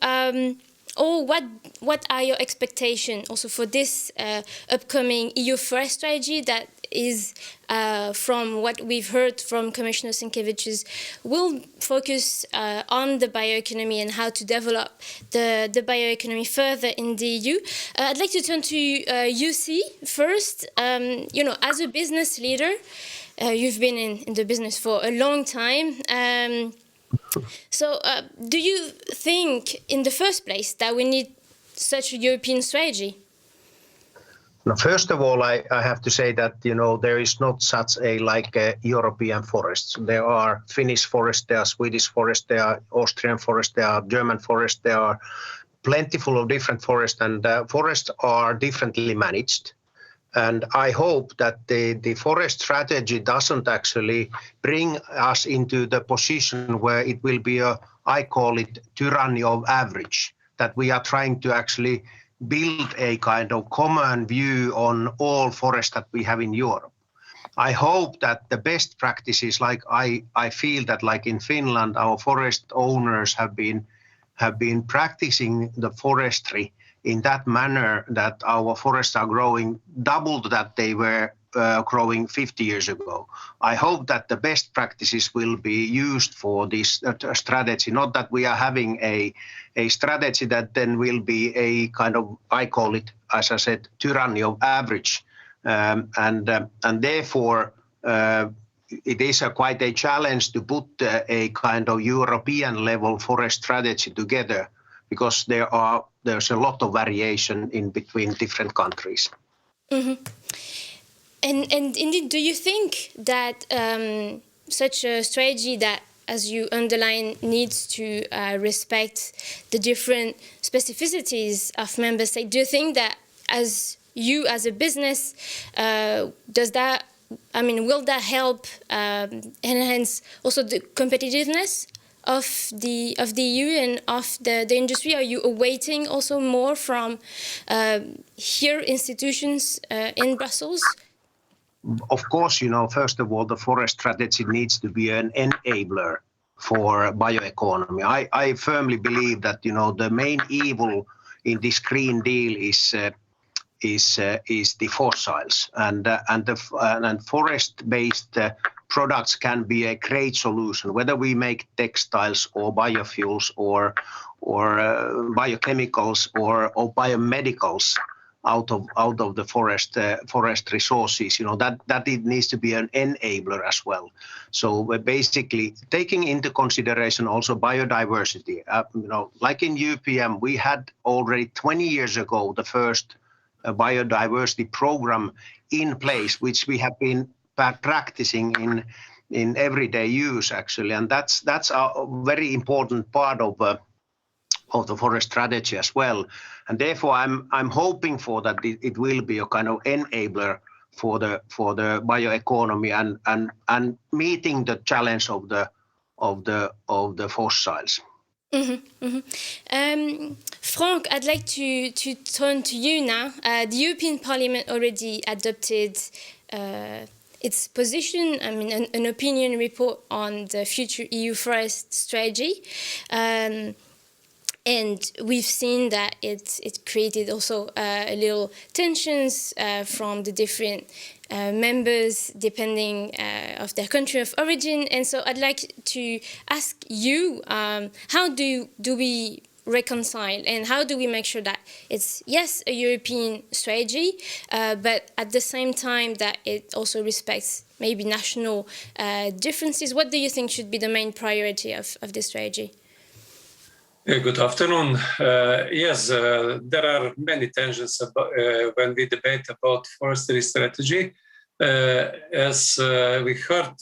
[SPEAKER 4] what are your expectations also for this upcoming EU forest strategy that is, from what we've heard from Commissioner Sinkevičius, will focus on the bioeconomy and how to develop the bioeconomy further in the EU. I'd like to turn to UC first. As a business leader, you've been in the business for a long time. So do you think, in the first place, that we need such a European strategy?
[SPEAKER 6] Now, first of all, I have to say that, there is not such a European forests. There are Finnish forests, there are Swedish forests, there are Austrian forests, there are German forests, there are plentiful of different forests, and forests are differently managed. And I hope that the forest strategy doesn't actually bring us into the position where it will be I call it tyranny of average, that we are trying to actually build a kind of common view on all forests that we have in Europe. I hope that the best practices, I feel that in Finland, our forest owners have been practicing the forestry in that manner that our forests are growing double that they were growing 50 years ago. I hope that the best practices will be used for this strategy, not that we are having a strategy that then will be a kind of, I call it, as I said, tyranny of average. And therefore, it is quite a challenge to put a kind of European level forest strategy together, because there's a lot of variation in between different countries.
[SPEAKER 4] And indeed, do you think that such a strategy that, as you underline, needs to respect the different specificities of member states, do you think that as you as a business, will that help enhance also the competitiveness of the EU and of the industry? Are you awaiting also more from here institutions in Brussels?
[SPEAKER 6] Of course, first of all, the forest strategy needs to be an enabler for bioeconomy. I firmly believe that, the main evil in this Green Deal is the fossils, and forest-based products can be a great solution, whether we make textiles or biofuels or biochemicals or biomedicals out of the forest resources. That it needs to be an enabler as well. So basically taking into consideration also biodiversity. Like in UPM, we had already 20 years ago the first biodiversity program in place, which we have been practicing in everyday use actually, and that's a very important part of the forest strategy as well. And therefore I'm hoping for that it will be a kind of enabler for the bioeconomy and meeting the challenge of the fossils.
[SPEAKER 4] Frank, I'd like to turn to you now. The European Parliament already adopted its position, an opinion report on the future EU forest strategy. And we've seen that it created also a little tensions from the different members depending of their country of origin. And so I'd like to ask you, how do we reconcile and how do we make sure that it's, yes, a European strategy, but at the same time that it also respects maybe national differences? What do you think should be the main priority of this strategy?
[SPEAKER 7] Good afternoon. Yes, there are many tensions when we debate about forestry strategy. As we heard,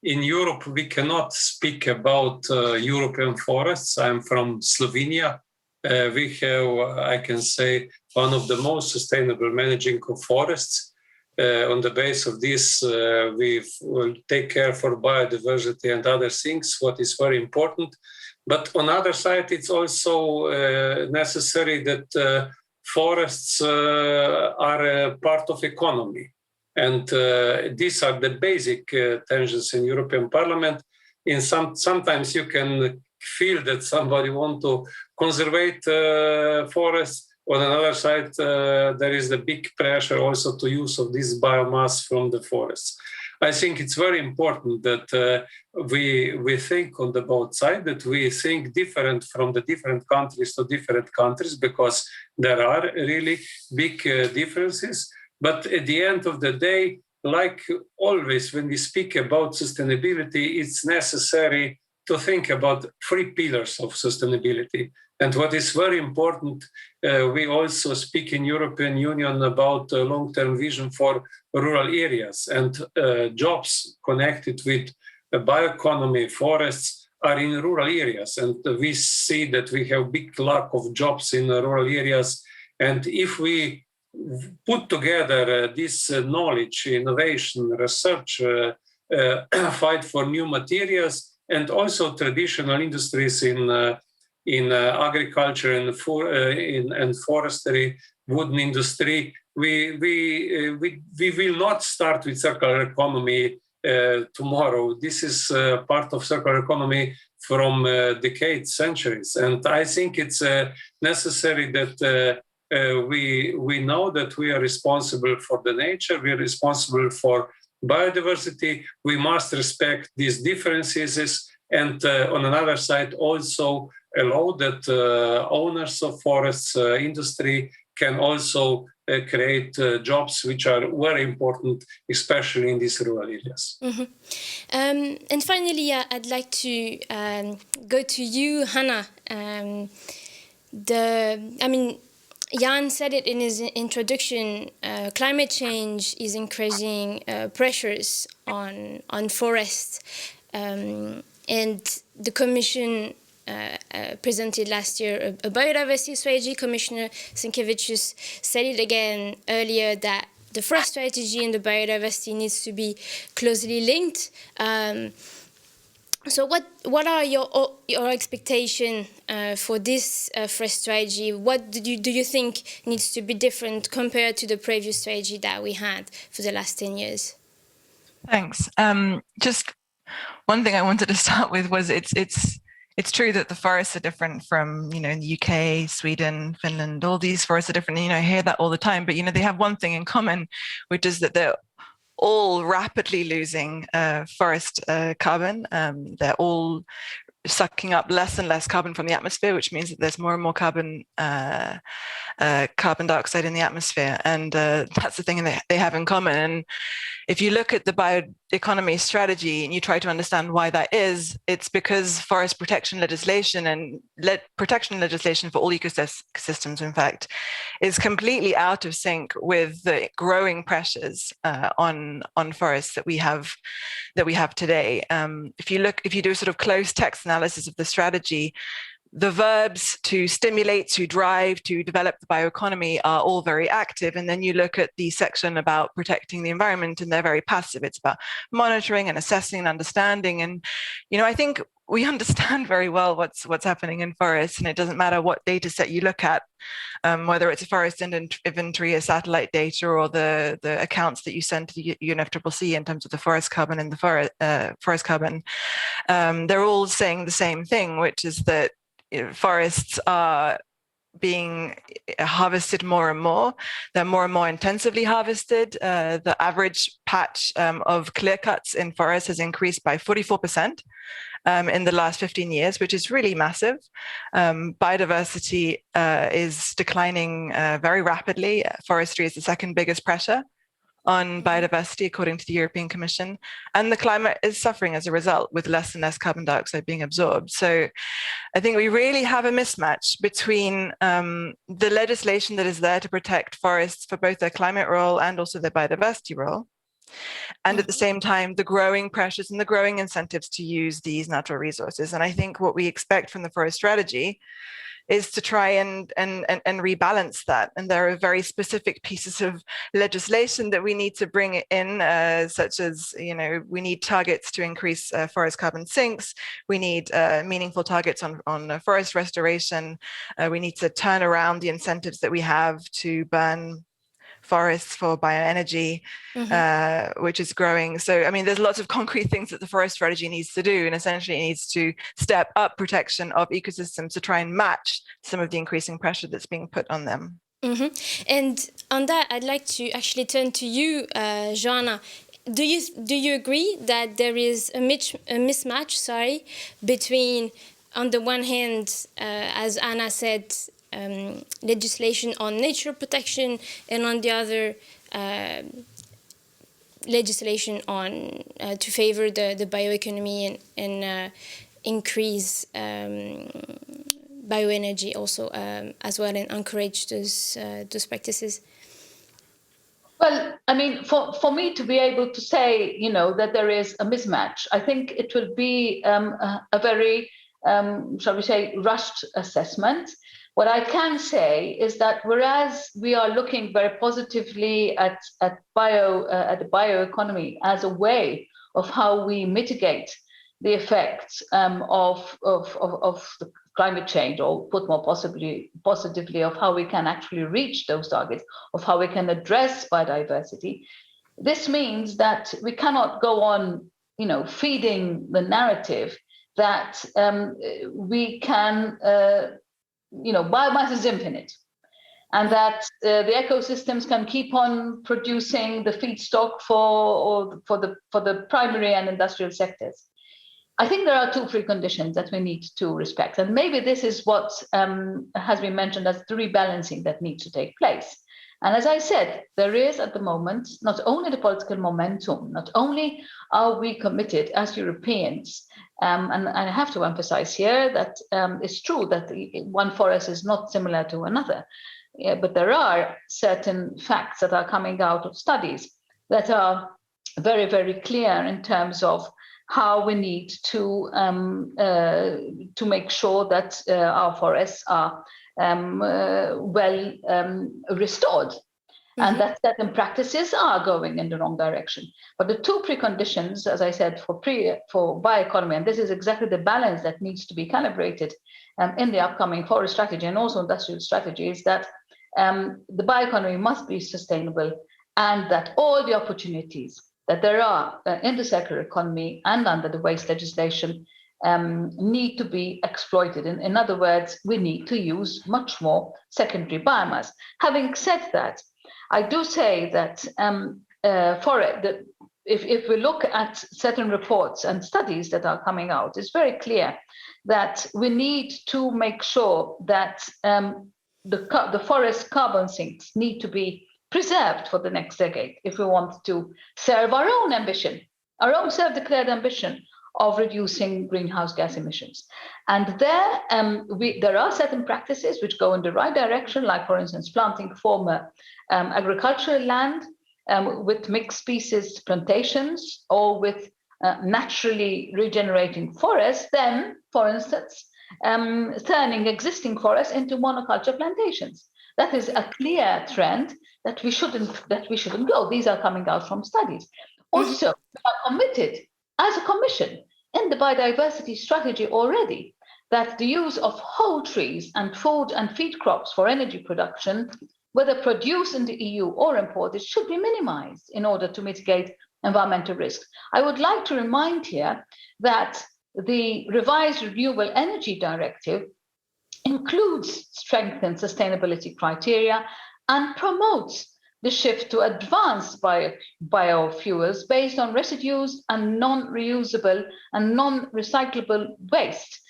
[SPEAKER 7] in Europe, we cannot speak about European forests. I'm from Slovenia. We have, I can say, one of the most sustainable managing of forests. On the base of this, we will take care for biodiversity and other things, what is very important. But on the other side, it's also necessary that forests are a part of economy. And these are the basic tensions in European Parliament. Sometimes you can feel that somebody wants to conserve forests. On another side, there is the big pressure also to use of this biomass from the forests. I think it's very important that we think on the both sides, that we think different from the different countries to different countries, because there are really big differences. But at the end of the day, like always, when we speak about sustainability, it's necessary to think about 3 pillars of sustainability. And what is very important, we also speak in European Union about a long-term vision for rural areas, and jobs connected with bioeconomy, forests are in rural areas. And we see that we have big lack of jobs in rural areas. And if we put together this knowledge, innovation, research, fight for new materials, and also traditional industries in agriculture and forestry, wooden industry, we will not start with circular economy tomorrow. This is part of circular economy from decades, centuries. And I think it's necessary that we know that we are responsible for the nature, we are responsible for biodiversity, we must respect these differences, and on another side also allow that owners of forests, industry can also create jobs which are very important, especially in these rural areas.
[SPEAKER 4] Mm-hmm. And finally, I'd like to go to you, Hannah. Jan said it in his introduction, climate change is increasing pressures on forests. And the Commission presented last year a biodiversity strategy. Commissioner Sienkiewicz said it again earlier that the forest strategy and the biodiversity needs to be closely linked. So what are your expectations for this forest strategy? What do you think needs to be different compared to the previous strategy that we had for the last 10 years?
[SPEAKER 8] Thanks. Just one thing I wanted to start with was it's true that the forests are different from, in the UK, Sweden, Finland, all these forests are different. And, I hear that all the time, but, they have one thing in common, which is that they're all rapidly losing forest carbon. They're all sucking up less and less carbon from the atmosphere, which means that there's more and more carbon dioxide in the atmosphere. And that's the thing that they have in common. And if you look at the bioeconomy strategy and you try to understand why that is, it's because forest protection legislation and protection legislation for all ecosystems, in fact, is completely out of sync with the growing pressures on forests that we have today. If you do a sort of close text analysis of the strategy, the verbs to stimulate, to drive, to develop the bioeconomy are all very active. And then you look at the section about protecting the environment and they're very passive. It's about monitoring and assessing and understanding. And, I think we understand very well what's happening in forests, and it doesn't matter what data set you look at, whether it's a forest inventory, a satellite data, or the accounts that you send to the UNFCCC in terms of the forest carbon and the forest carbon. They're all saying the same thing, which is that forests are being harvested more and more. They're more and more intensively harvested. The average patch of clear cuts in forests has increased by 44% in the last 15 years, which is really massive. Biodiversity is declining very rapidly. Forestry is the second biggest pressure on biodiversity, according to the European Commission, and the climate is suffering as a result, with less and less carbon dioxide being absorbed. So I think we really have a mismatch between the legislation that is there to protect forests for both their climate role and also their biodiversity role, and at the same time, the growing pressures and the growing incentives to use these natural resources. And I think what we expect from the forest strategy is to try and rebalance that. And there are very specific pieces of legislation that we need to bring in, such as, we need targets to increase forest carbon sinks. We need meaningful targets on forest restoration. We need to turn around the incentives that we have to burn forests for bioenergy, which is growing. So, there's lots of concrete things that the forest strategy needs to do, and essentially it needs to step up protection of ecosystems to try and match some of the increasing pressure that's being put on them.
[SPEAKER 4] And on that, I'd like to actually turn to you, Joanna. Do you agree that there is a mismatch, between, on the one hand, as Anna said, legislation on nature protection, and on the other, legislation on to favor the bioeconomy and increase bioenergy also as well, and encourage those practices?
[SPEAKER 5] Well, for me to be able to say, that there is a mismatch, I think it will be a very, shall we say, rushed assessment. What I can say is that whereas we are looking very positively at the bioeconomy as a way of how we mitigate the effects of the climate change, or put more positively, of how we can actually reach those targets, of how we can address biodiversity, this means that we cannot go on, feeding the narrative that we can. Biomass is infinite, and that the ecosystems can keep on producing the feedstock for the primary and industrial sectors. I think there are two preconditions that we need to respect, and maybe this is what has been mentioned as the rebalancing that needs to take place. And as I said, there is at the moment not only the political momentum, not only are we committed as Europeans, and I have to emphasize here that it's true that one forest is not similar to another, but there are certain facts that are coming out of studies that are very, very clear in terms of how we need to make sure that our forests are well restored. And that certain practices are going in the wrong direction. But the two preconditions, as I said, for bioeconomy, and this is exactly the balance that needs to be calibrated in the upcoming forest strategy and also industrial strategy, is that the bioeconomy must be sustainable, and that all the opportunities that there are in the circular economy and under the waste legislation need to be exploited. In other words, we need to use much more secondary biomass. Having said that, I do say that if we look at certain reports and studies that are coming out, it's very clear that we need to make sure that the forest carbon sinks need to be preserved for the next decade if we want to serve our own ambition, our own self-declared ambition of reducing greenhouse gas emissions. And there are certain practices which go in the right direction, like, for instance, planting former agricultural land with mixed species plantations, or with naturally regenerating forests, then, for instance, turning existing forests into monoculture plantations. That is a clear trend that we shouldn't go. These are coming out from studies. Also, we are committed as a Commission in the biodiversity strategy already that the use of whole trees and food and feed crops for energy production, whether produced in the EU or imported, should be minimized in order to mitigate environmental risks. I would like to remind here that the revised Renewable Energy Directive includes strengthened sustainability criteria and promotes the shift to advanced biofuels based on residues and non-reusable and non-recyclable waste.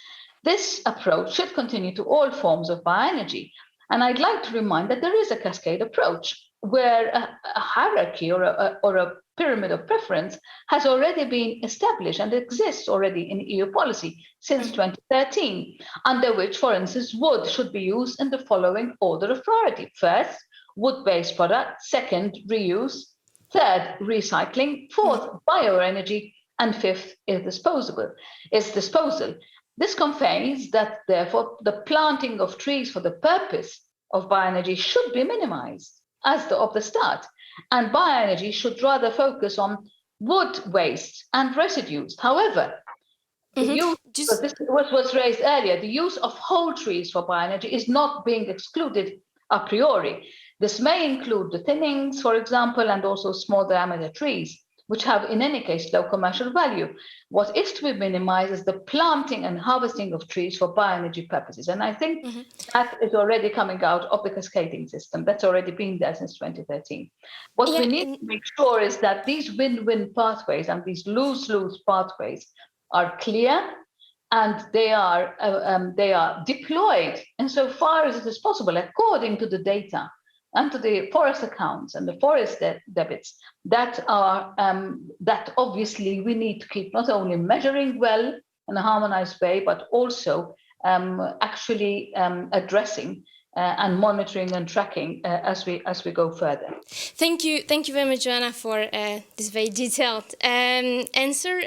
[SPEAKER 5] This approach should continue to all forms of bioenergy. And I'd like to remind that there is a cascade approach where a hierarchy or a pyramid of preference has already been established and exists already in EU policy since 2013, under which, for instance, wood should be used in the following order of priority. First, wood-based product. Second, reuse. Third, recycling. Fourth, bioenergy. And fifth is disposal. This conveys that, therefore, the planting of trees for the purpose of bioenergy should be minimized of the start. And bioenergy should rather focus on wood waste and residues. However, this was raised earlier, the use of whole trees for bioenergy is not being excluded a priori. This may include the thinnings, for example, and also small diameter trees, which have in any case low commercial value. What is to be minimized is the planting and harvesting of trees for bioenergy purposes. And I think that is already coming out of the cascading system. That's already been there since 2013. What we need to make sure is that these win-win pathways and these lose-lose pathways are clear, and they are deployed insofar as it is possible according to the data and to the forest accounts and the forest debits that obviously we need to keep not only measuring well in a harmonized way, but also actually addressing and monitoring and tracking as we go further.
[SPEAKER 4] Thank you very much, Joanna, for this very detailed answer.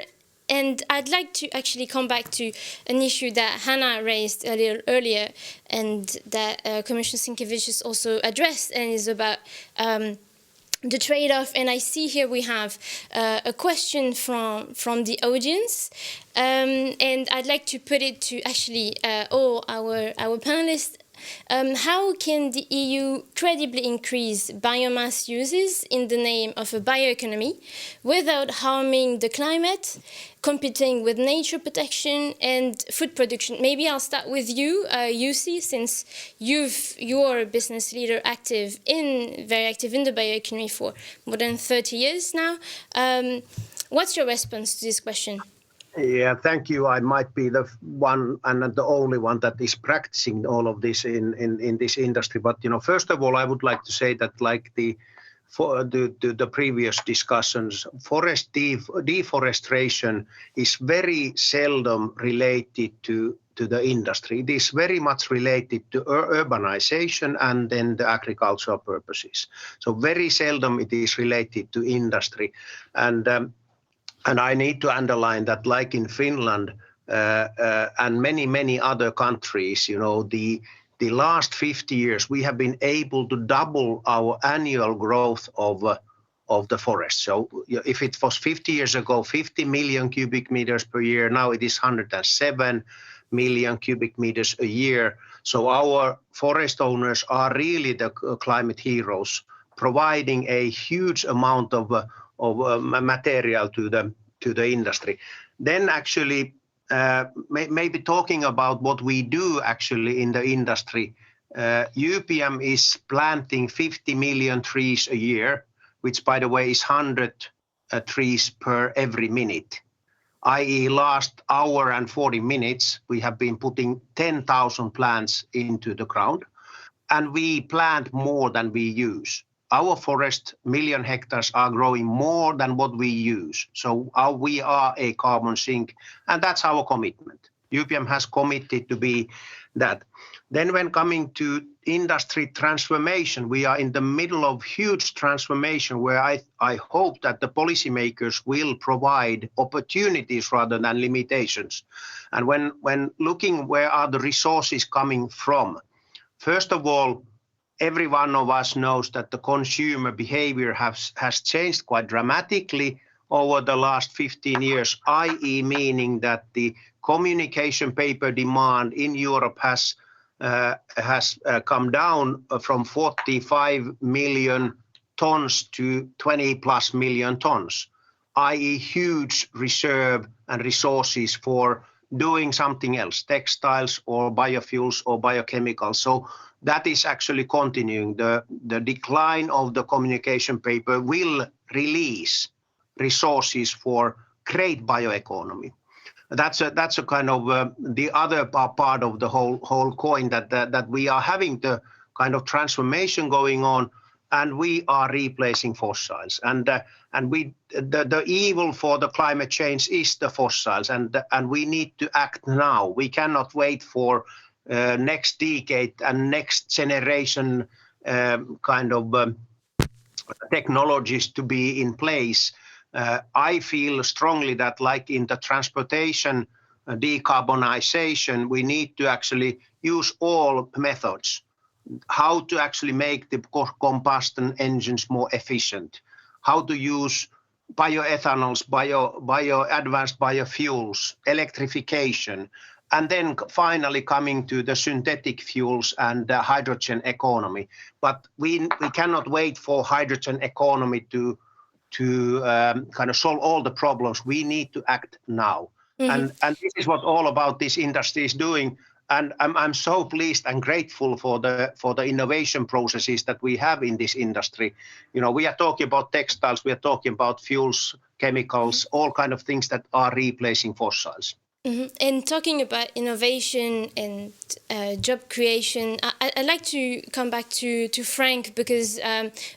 [SPEAKER 4] And I'd like to actually come back to an issue that Hannah raised a little earlier, and that Commissioner Sienkiewicz also addressed, and is about the trade-off. And I see here we have a question from the audience, and I'd like to put it to actually all our panelists. How can the EU credibly increase biomass uses in the name of a bioeconomy without harming the climate, competing with nature protection and food production? Maybe I'll start with you, Jussi, since you're a business leader very active in the bioeconomy for more than 30 years now. What's your response to this question?
[SPEAKER 6] Yeah, thank you. I might be the one and the only one that is practicing all of this in this industry. But first of all, I would like to say that, like the previous discussions, forest deforestation is very seldom related to the industry. It is very much related to urbanization and then the agricultural purposes. So very seldom it is related to industry. And I need to underline that, like in Finland and many other countries, the last 50 years, we have been able to double our annual growth of the forest. So if it was 50 years ago, 50 million cubic meters per year, now it is 107 million cubic meters a year. So our forest owners are really the climate heroes, providing a huge amount of material to the industry. Then actually, maybe talking about what we do actually in the industry, UPM is planting 50 million trees a year, which by the way is 100 trees per every minute, i.e. last hour and 40 minutes, we have been putting 10,000 plants into the ground, and we plant more than we use. Our forest, million hectares, are growing more than what we use. So we are a carbon sink, and that's our commitment. UPM has committed to be that. Then when coming to industry transformation, we are in the middle of huge transformation where I hope that the policymakers will provide opportunities rather than limitations. And when looking where are the resources coming from, first of all, every one of us knows that the consumer behavior has changed quite dramatically over the last 15 years, i.e. meaning that the communication paper demand in Europe has come down from 45 million tons to 20 plus million tons, i.e. huge reserve and resources for doing something else, textiles or biofuels or biochemicals. So that is actually continuing. The decline of the communication paper will release resources for great bioeconomy. That's a kind of the other part of the whole coin, that we are having the kind of transformation going on, and we are replacing fossils. And the evil for the climate change is the fossils, and we need to act now. We cannot wait for next decade and next generation kind of technologies to be in place. I feel strongly that, like in the transportation decarbonization, we need to actually use all methods. How to actually make the combustion engines more efficient, how to use bioethanols, advanced biofuels, electrification, and then finally coming to the synthetic fuels and the hydrogen economy. But we cannot wait for hydrogen economy to kind of solve all the problems. We need to act now. Mm-hmm. And this is what all about this industry is doing. And I'm so pleased and grateful for the innovation processes that we have in this industry. We are talking about textiles, we are talking about fuels, chemicals, all kind of things that are replacing fossils.
[SPEAKER 4] Mm-hmm. And talking about innovation and job creation, I'd like to come back to Frank, because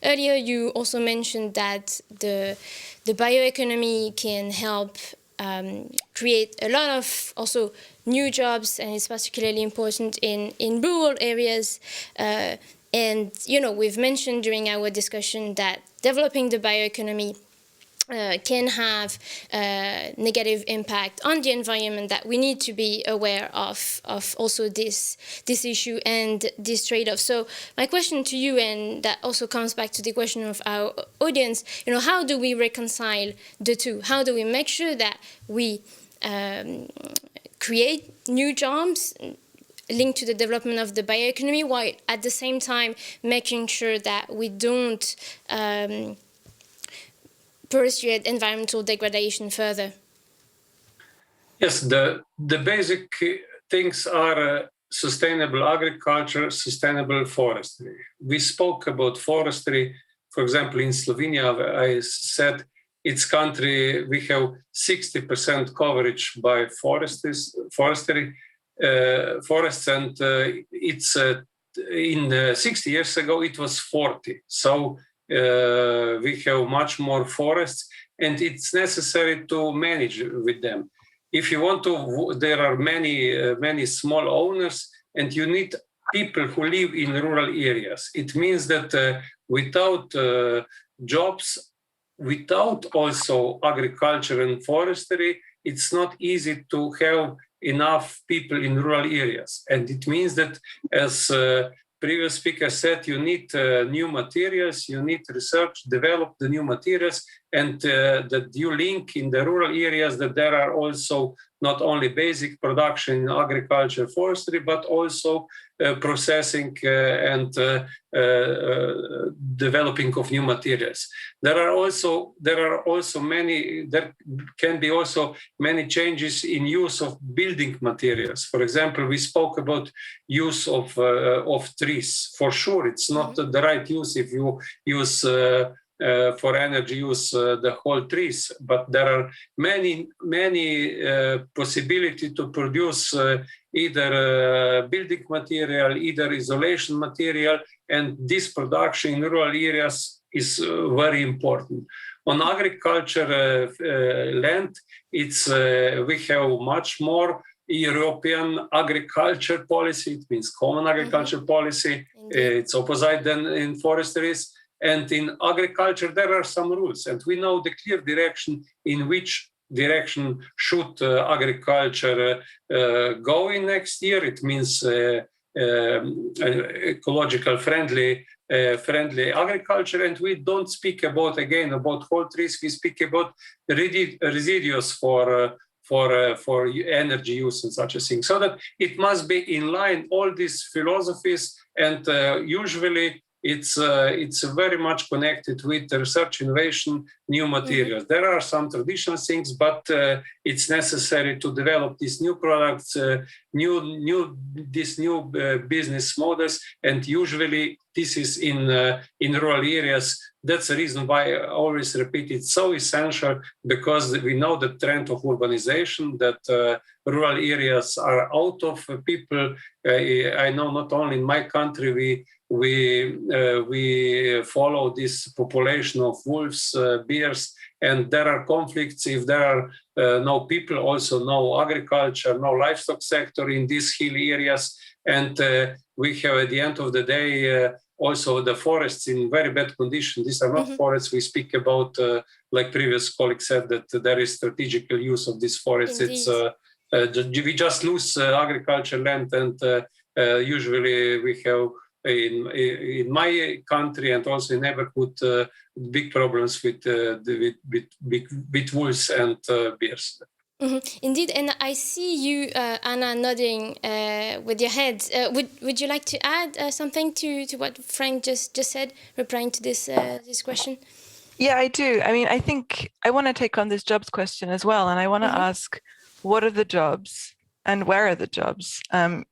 [SPEAKER 4] earlier you also mentioned that the bioeconomy can help create a lot of also new jobs, and it's particularly important in rural areas. And, we've mentioned during our discussion that developing the bioeconomy can have negative impact on the environment, that we need to be aware of also this issue and this trade-off. So my question to you, and that also comes back to the question of our audience, how do we reconcile the two? How do we make sure that we create new jobs linked to the development of the bioeconomy, while at the same time making sure that we don't pursue environmental degradation further?
[SPEAKER 7] Yes, the basic things are sustainable agriculture, sustainable forestry. We spoke about forestry, for example, in Slovenia. I said its country, we have 60% coverage by forestry forests, and it's in 60 years ago it was 40. So we have much more forests, and it's necessary to manage with them. if you want to, there are many small owners, and you need people who live in rural areas. It means that without jobs, without also agriculture and forestry, it's not easy to have enough people in rural areas. And it means that, as previous speaker said, you need new materials, you need research, develop the new materials, and that you link in the rural areas that there are also not only basic production in agriculture, forestry, but also processing and developing of new materials. There can be also many changes in use of building materials. For example, we spoke about use of trees. For sure, it's not the right use if you use for energy use the whole trees, but there are many possibility to produce either building material, either isolation material, and this production in rural areas is very important. On agriculture land, we have much more European agriculture policy. It means common agriculture policy. It's opposite than in forestries. And in agriculture, there are some rules, and we know the clear direction in which direction should agriculture go in next year. It means ecological friendly agriculture, and we don't speak about whole trees. We speak about residues for energy use and such a thing. So that it must be in line all these philosophies, and usually it's very much connected with the research, innovation, new materials. There are some traditional things, but it's necessary to develop these new products, these new business models, and usually this is in rural areas. That's the reason why I always repeat it's so essential, because we know the trend of urbanization, that rural areas are out of people. I know not only in my country we follow this population of wolves, bears, and there are conflicts if there are no people, also no agriculture, no livestock sector in these hilly areas. And we have, at the end of the day, also the forests in very bad condition. These are not forests. We speak about, like previous colleague said, that there is strategical use of these forests. We just lose agriculture land, and usually we have in my country and also in neighborhood big problems with wolves and bears.
[SPEAKER 4] Indeed, and I see you, Anna, nodding with your head. Would you like to add something to what Frank just said, replying to this question?
[SPEAKER 8] Yeah, I do. I mean, I think I want to take on this jobs question as well, and I want to ask, what are the jobs and where are the jobs?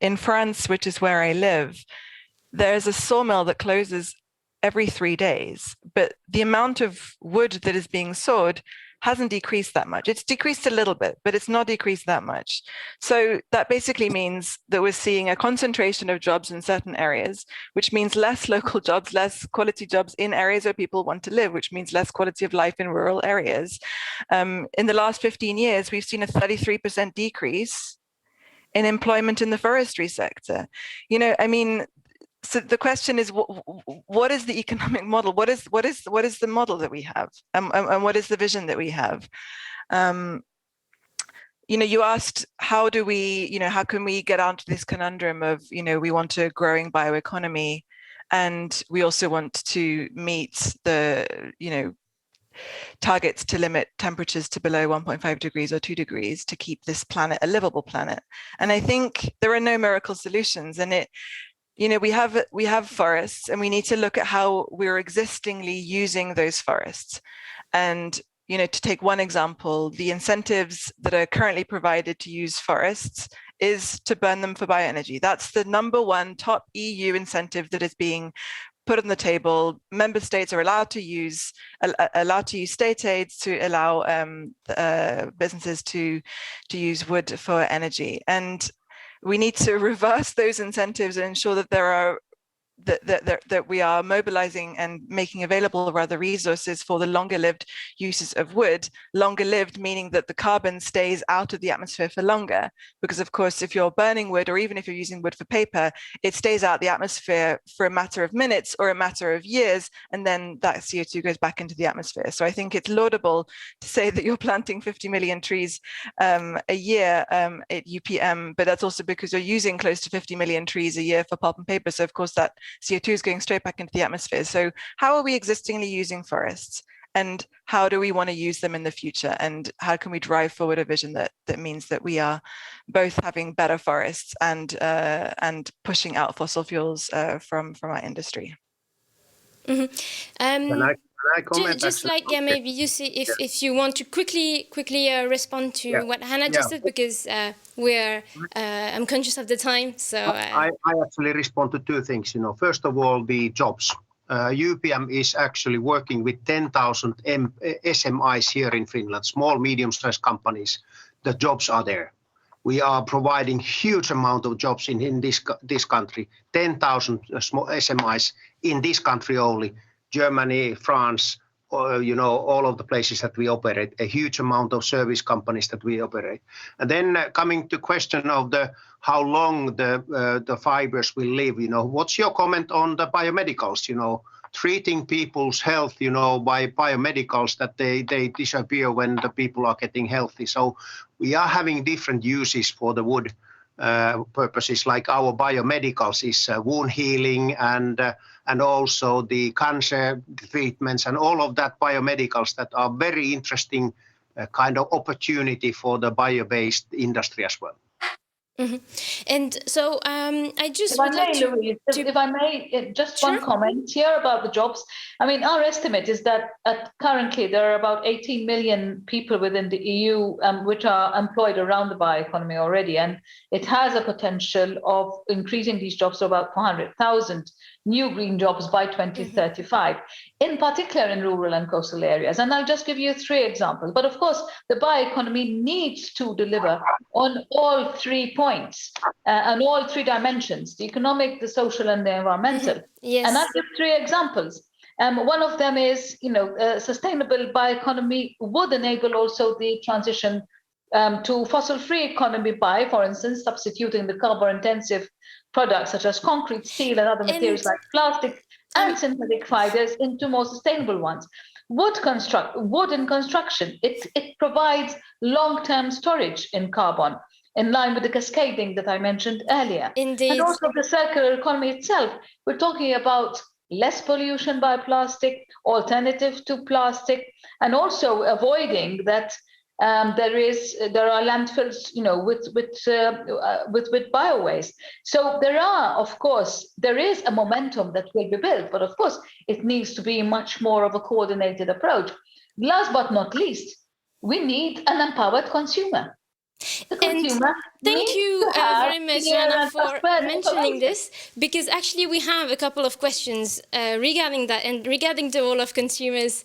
[SPEAKER 8] In France, which is where I live, there's a sawmill that closes every 3 days, but the amount of wood that is being sawed hasn't decreased that much. It's decreased a little bit, but it's not decreased that much. So that basically means that we're seeing a concentration of jobs in certain areas, which means less local jobs, less quality jobs in areas where people want to live, which means less quality of life in rural areas. In the last 15 years, we've seen a 33% decrease in employment in the forestry sector. You know, I mean, so the question is, what is the economic model? What is the model that we have, and what is the vision that we have? You know, you asked, how can we get out of this conundrum of, we want a growing bioeconomy, and we also want to meet the, targets to limit temperatures to below 1.5 degrees or 2 degrees to keep this planet a livable planet. And I think there are no miracle solutions, and we have forests, and we need to look at how we're existingly using those forests. And, to take one example, the incentives that are currently provided to use forests is to burn them for bioenergy. That's the number one top EU incentive that is being put on the table. Member states are allowed to use state aids to allow businesses to use wood for energy. And we need to reverse those incentives and ensure that there are that we are mobilizing and making available rather resources for the longer lived uses of wood. Longer lived meaning that the carbon stays out of the atmosphere for longer, because of course if you're burning wood, or even if you're using wood for paper, it stays out the atmosphere for a matter of minutes or a matter of years, and then that CO2 goes back into the atmosphere. So I think it's laudable to say that you're planting 50 million trees a year at UPM, but that's also because you're using close to 50 million trees a year for pulp and paper. So of course that CO2 is going straight back into the atmosphere. So how are we existingly using forests, and how do we want to use them in the future, and how can we drive forward a vision that means that we are both having better forests and pushing out fossil fuels from our industry?
[SPEAKER 6] Can I comment?
[SPEAKER 4] Just like, yeah, maybe you see if you want to quickly respond to what Hannah just said, because I'm conscious of the time. So
[SPEAKER 6] I actually respond to two things. First of all, the jobs. UPM is actually working with 10,000 SMIs here in Finland, small, medium-sized companies. The jobs are there. We are providing huge amount of jobs in this country, 10,000 small SMIs in this country only. Germany, France, all of the places that we operate, a huge amount of service companies that we operate. And then coming to question of how long the fibers will live, what's your comment on the biomedicals, treating people's health, by biomedicals that they disappear when the people are getting healthy. So we are having different uses for the wood purposes, like our biomedicals is wound healing and also the cancer treatments and all of that biomedicals that are very interesting kind of opportunity for the bio-based industry as well.
[SPEAKER 4] Mm-hmm. And so I just
[SPEAKER 5] if I may, just one comment here about the jobs. I mean, our estimate is that currently there are about 18 million people within the EU which are employed around the bioeconomy already, and it has a potential of increasing these jobs to about 400,000 new green jobs by 2035, in particular in rural and coastal areas. And I'll just give you 3 examples. But of course, the bioeconomy needs to deliver on all 3 points and all 3 dimensions: the economic, the social, and the environmental.
[SPEAKER 4] Yes.
[SPEAKER 5] And I'll give 3 examples. One of them is, sustainable bioeconomy would enable also the transition to fossil-free economy by, for instance, substituting the carbon-intensive products such as concrete, steel, and other materials like plastic and synthetic fibers into more sustainable ones. Wood in construction, it provides long-term storage in carbon, in line with the cascading that I mentioned earlier.
[SPEAKER 4] Indeed.
[SPEAKER 5] And also the circular economy itself. We're talking about less pollution by plastic, alternative to plastic, and also avoiding that there are landfills, with bio-waste. So there is a momentum that will be built, but of course it needs to be much more of a coordinated approach. Last but not least, we need an empowered consumer.
[SPEAKER 4] And thank you very much, Anna, for mentioning this, because actually we have a couple of questions regarding that and regarding the role of consumers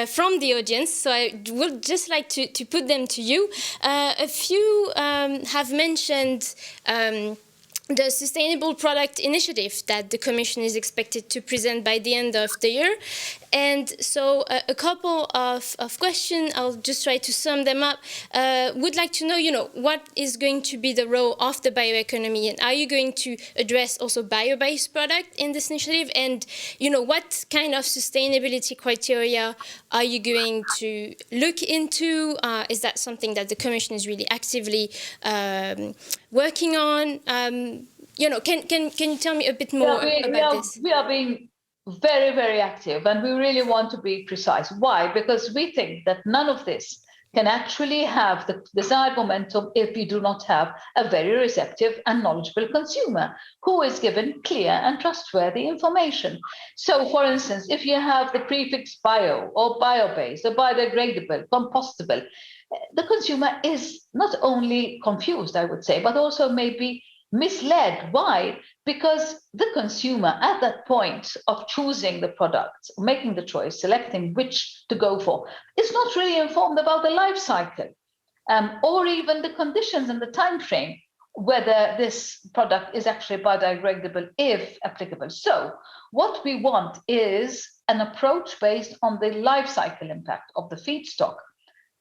[SPEAKER 4] from the audience. So I would just like to put them to you. A few have mentioned the Sustainable Product Initiative that the Commission is expected to present by the end of the year. And so a couple of questions, I'll just try to sum them up. Would like to know, what is going to be the role of the bioeconomy, and are you going to address also bio-based product in this initiative? And, what kind of sustainability criteria are you going to look into? Is that something that the Commission is really actively working on? Can you tell me a bit more about this?
[SPEAKER 5] We are being very, very active, and we really want to be precise. Why? Because we think that none of this can actually have the desired momentum if we do not have a very receptive and knowledgeable consumer who is given clear and trustworthy information. So, for instance, if you have the prefix bio or bio-based or biodegradable, compostable, the consumer is not only confused, I would say, but also maybe misled. Why? Because the consumer at that point of choosing the product, making the choice, selecting which to go for, is not really informed about the life cycle or even the conditions and the time frame whether this product is actually biodegradable if applicable. So what we want is an approach based on the life cycle impact of the feedstock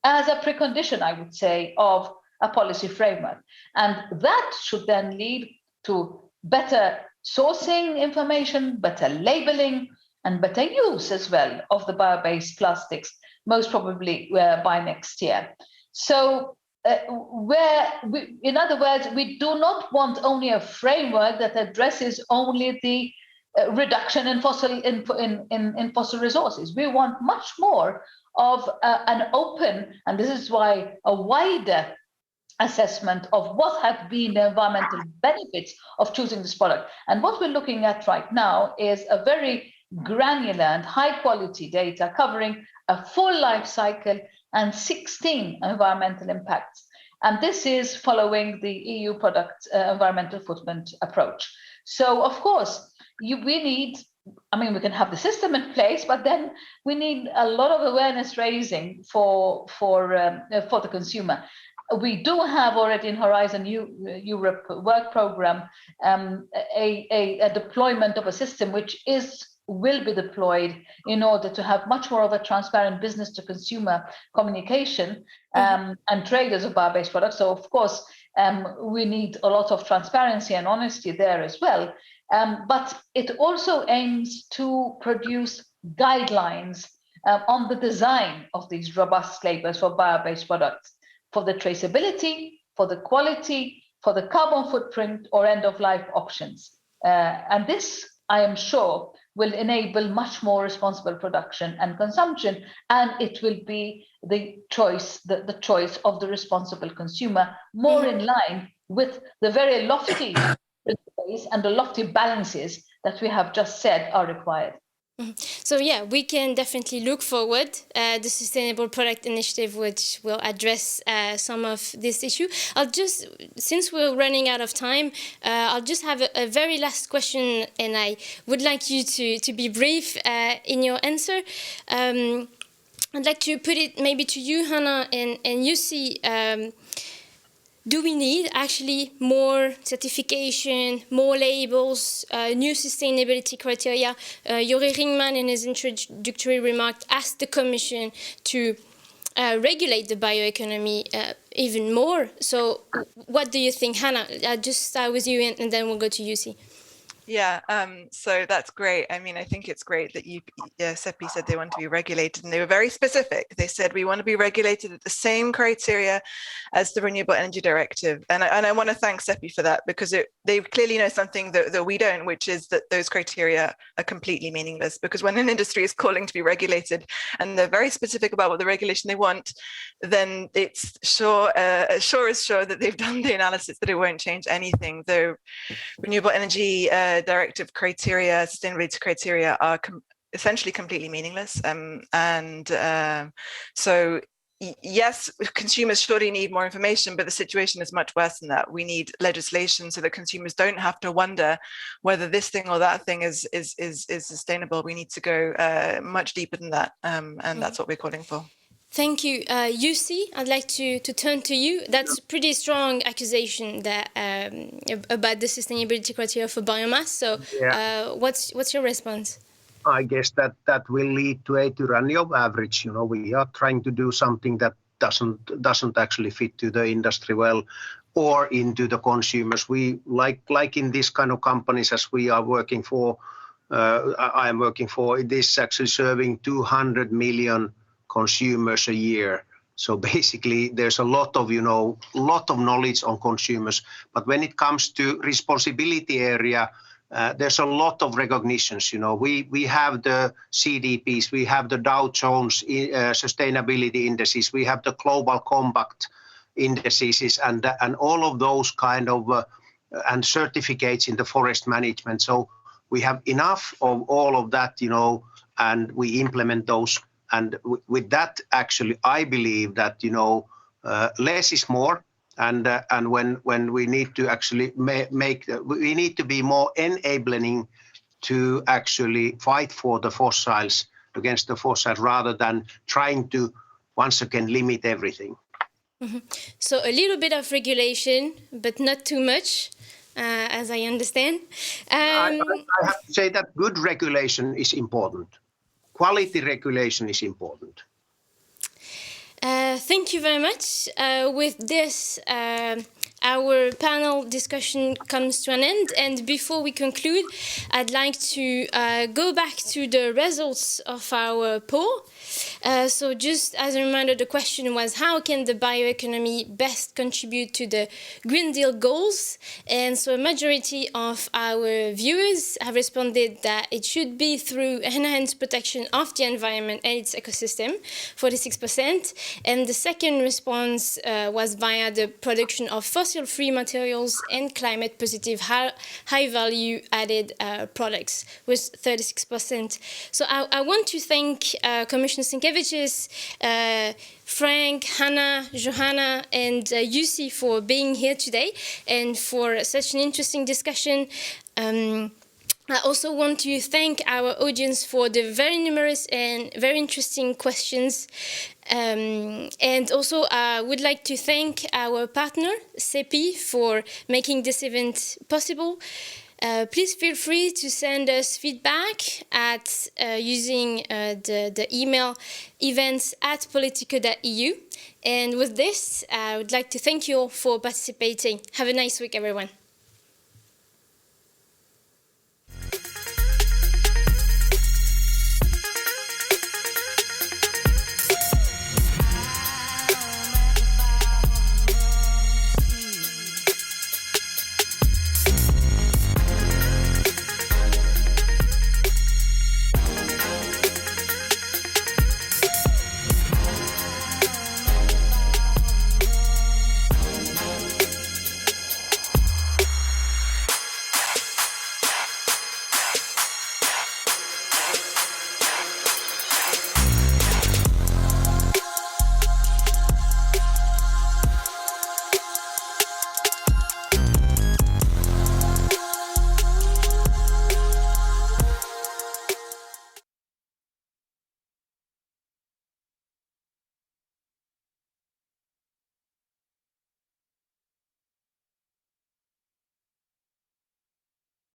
[SPEAKER 5] as a precondition, I would say, of a policy framework. And that should then lead to better sourcing information, better labeling, and better use as well of the bio-based plastics, most probably by next year. So in other words, we do not want only a framework that addresses only the reduction in fossil resources. We want much more of an open, and this is why a wider assessment of what have been the environmental benefits of choosing this product. And what we're looking at right now is a very granular and high quality data covering a full life cycle and 16 environmental impacts. And this is following the EU product environmental footprint approach. So of course, we need, we can have the system in place, but then we need a lot of awareness raising for the consumer. We do have already in Horizon Europe work program a deployment of a system which will be deployed in order to have much more of a transparent business to consumer communication and traders of bio-based products. So of course, we need a lot of transparency and honesty there as well. But it also aims to produce guidelines on the design of these robust labels for bio-based products, for the traceability, for the quality, for the carbon footprint or end-of-life options. And this, I am sure, will enable much more responsible production and consumption, and it will be the choice of the responsible consumer, more in line with the very lofty principles and the lofty balances that we have just said are required.
[SPEAKER 4] So yeah, we can definitely look forward the Sustainable Product Initiative, which will address some of this issue. Since we're running out of time, I'll just have a very last question, and I would like you to be brief in your answer. I'd like to put it maybe to you, Hannah, and Jussi. Do we need actually more certification, more labels, new sustainability criteria? Jori Ringman, in his introductory remark, asked the Commission to regulate the bioeconomy even more. So what do you think, Hannah? I'll just start with you and then we'll go to Jussi.
[SPEAKER 8] Yeah, so that's great. I think it's great that SEPI said they want to be regulated, and they were very specific. They said we want to be regulated at the same criteria as the Renewable Energy Directive. And I want to thank SEPI for that, because they clearly know something that we don't, which is that those criteria are completely meaningless. Because when an industry is calling to be regulated and they're very specific about what the regulation they want, then it's sure as sure that they've done the analysis that it won't change anything. The Renewable Energy Directive criteria, sustainability criteria are essentially completely meaningless. So yes, consumers surely need more information, but the situation is much worse than that. We need legislation so that consumers don't have to wonder whether this thing or that thing is sustainable. We need to go much deeper than that, and that's what we're calling for.
[SPEAKER 4] Thank you. Jussi, I'd like to turn to you. That's a pretty strong accusation that about the sustainability criteria for biomass. So what's your response?
[SPEAKER 6] I guess that will lead to a tyranny of average. We are trying to do something that doesn't actually fit to the industry well or into the consumers. We like in this kind of companies as we are working for, I am working for, it is actually serving 200 million consumers a year. So basically there's a lot of knowledge on consumers, but when it comes to responsibility area, there's a lot of recognitions. We have the CDPs, we have the Dow Jones sustainability indices, we have the Global Compact indices, and all of those kind of and certificates in the forest management. So we have enough of all of that, and we implement those. And with that, actually, I believe that less is more, and when we need to actually we need to be more enabling to actually fight for the fossils, against the fossils, rather than trying to once again limit everything.
[SPEAKER 4] So a little bit of regulation, but not too much, as I understand.
[SPEAKER 6] I have to say that good regulation is important. Quality regulation is important.
[SPEAKER 4] Thank you very much. With this, our panel discussion comes to an end. And before we conclude, I'd like to go back to the results of our poll. So just as a reminder, the question was, how can the bioeconomy best contribute to the Green Deal goals? And so a majority of our viewers have responded that it should be through enhanced protection of the environment and its ecosystem, 46%. And the second response was via the production of fossil-free materials and climate-positive high-value added products, with 36%. So I want to thank Commissioner Sienkiewicz, Frank, Hannah, Johanna, and Jussi for being here today and for such an interesting discussion. I also want to thank our audience for the very numerous and very interesting questions. And also I would like to thank our partner, CEPI, for making this event possible. Please feel free to send us feedback at using the email events@politico.eu. And with this, I would like to thank you all for participating. Have a nice week, everyone.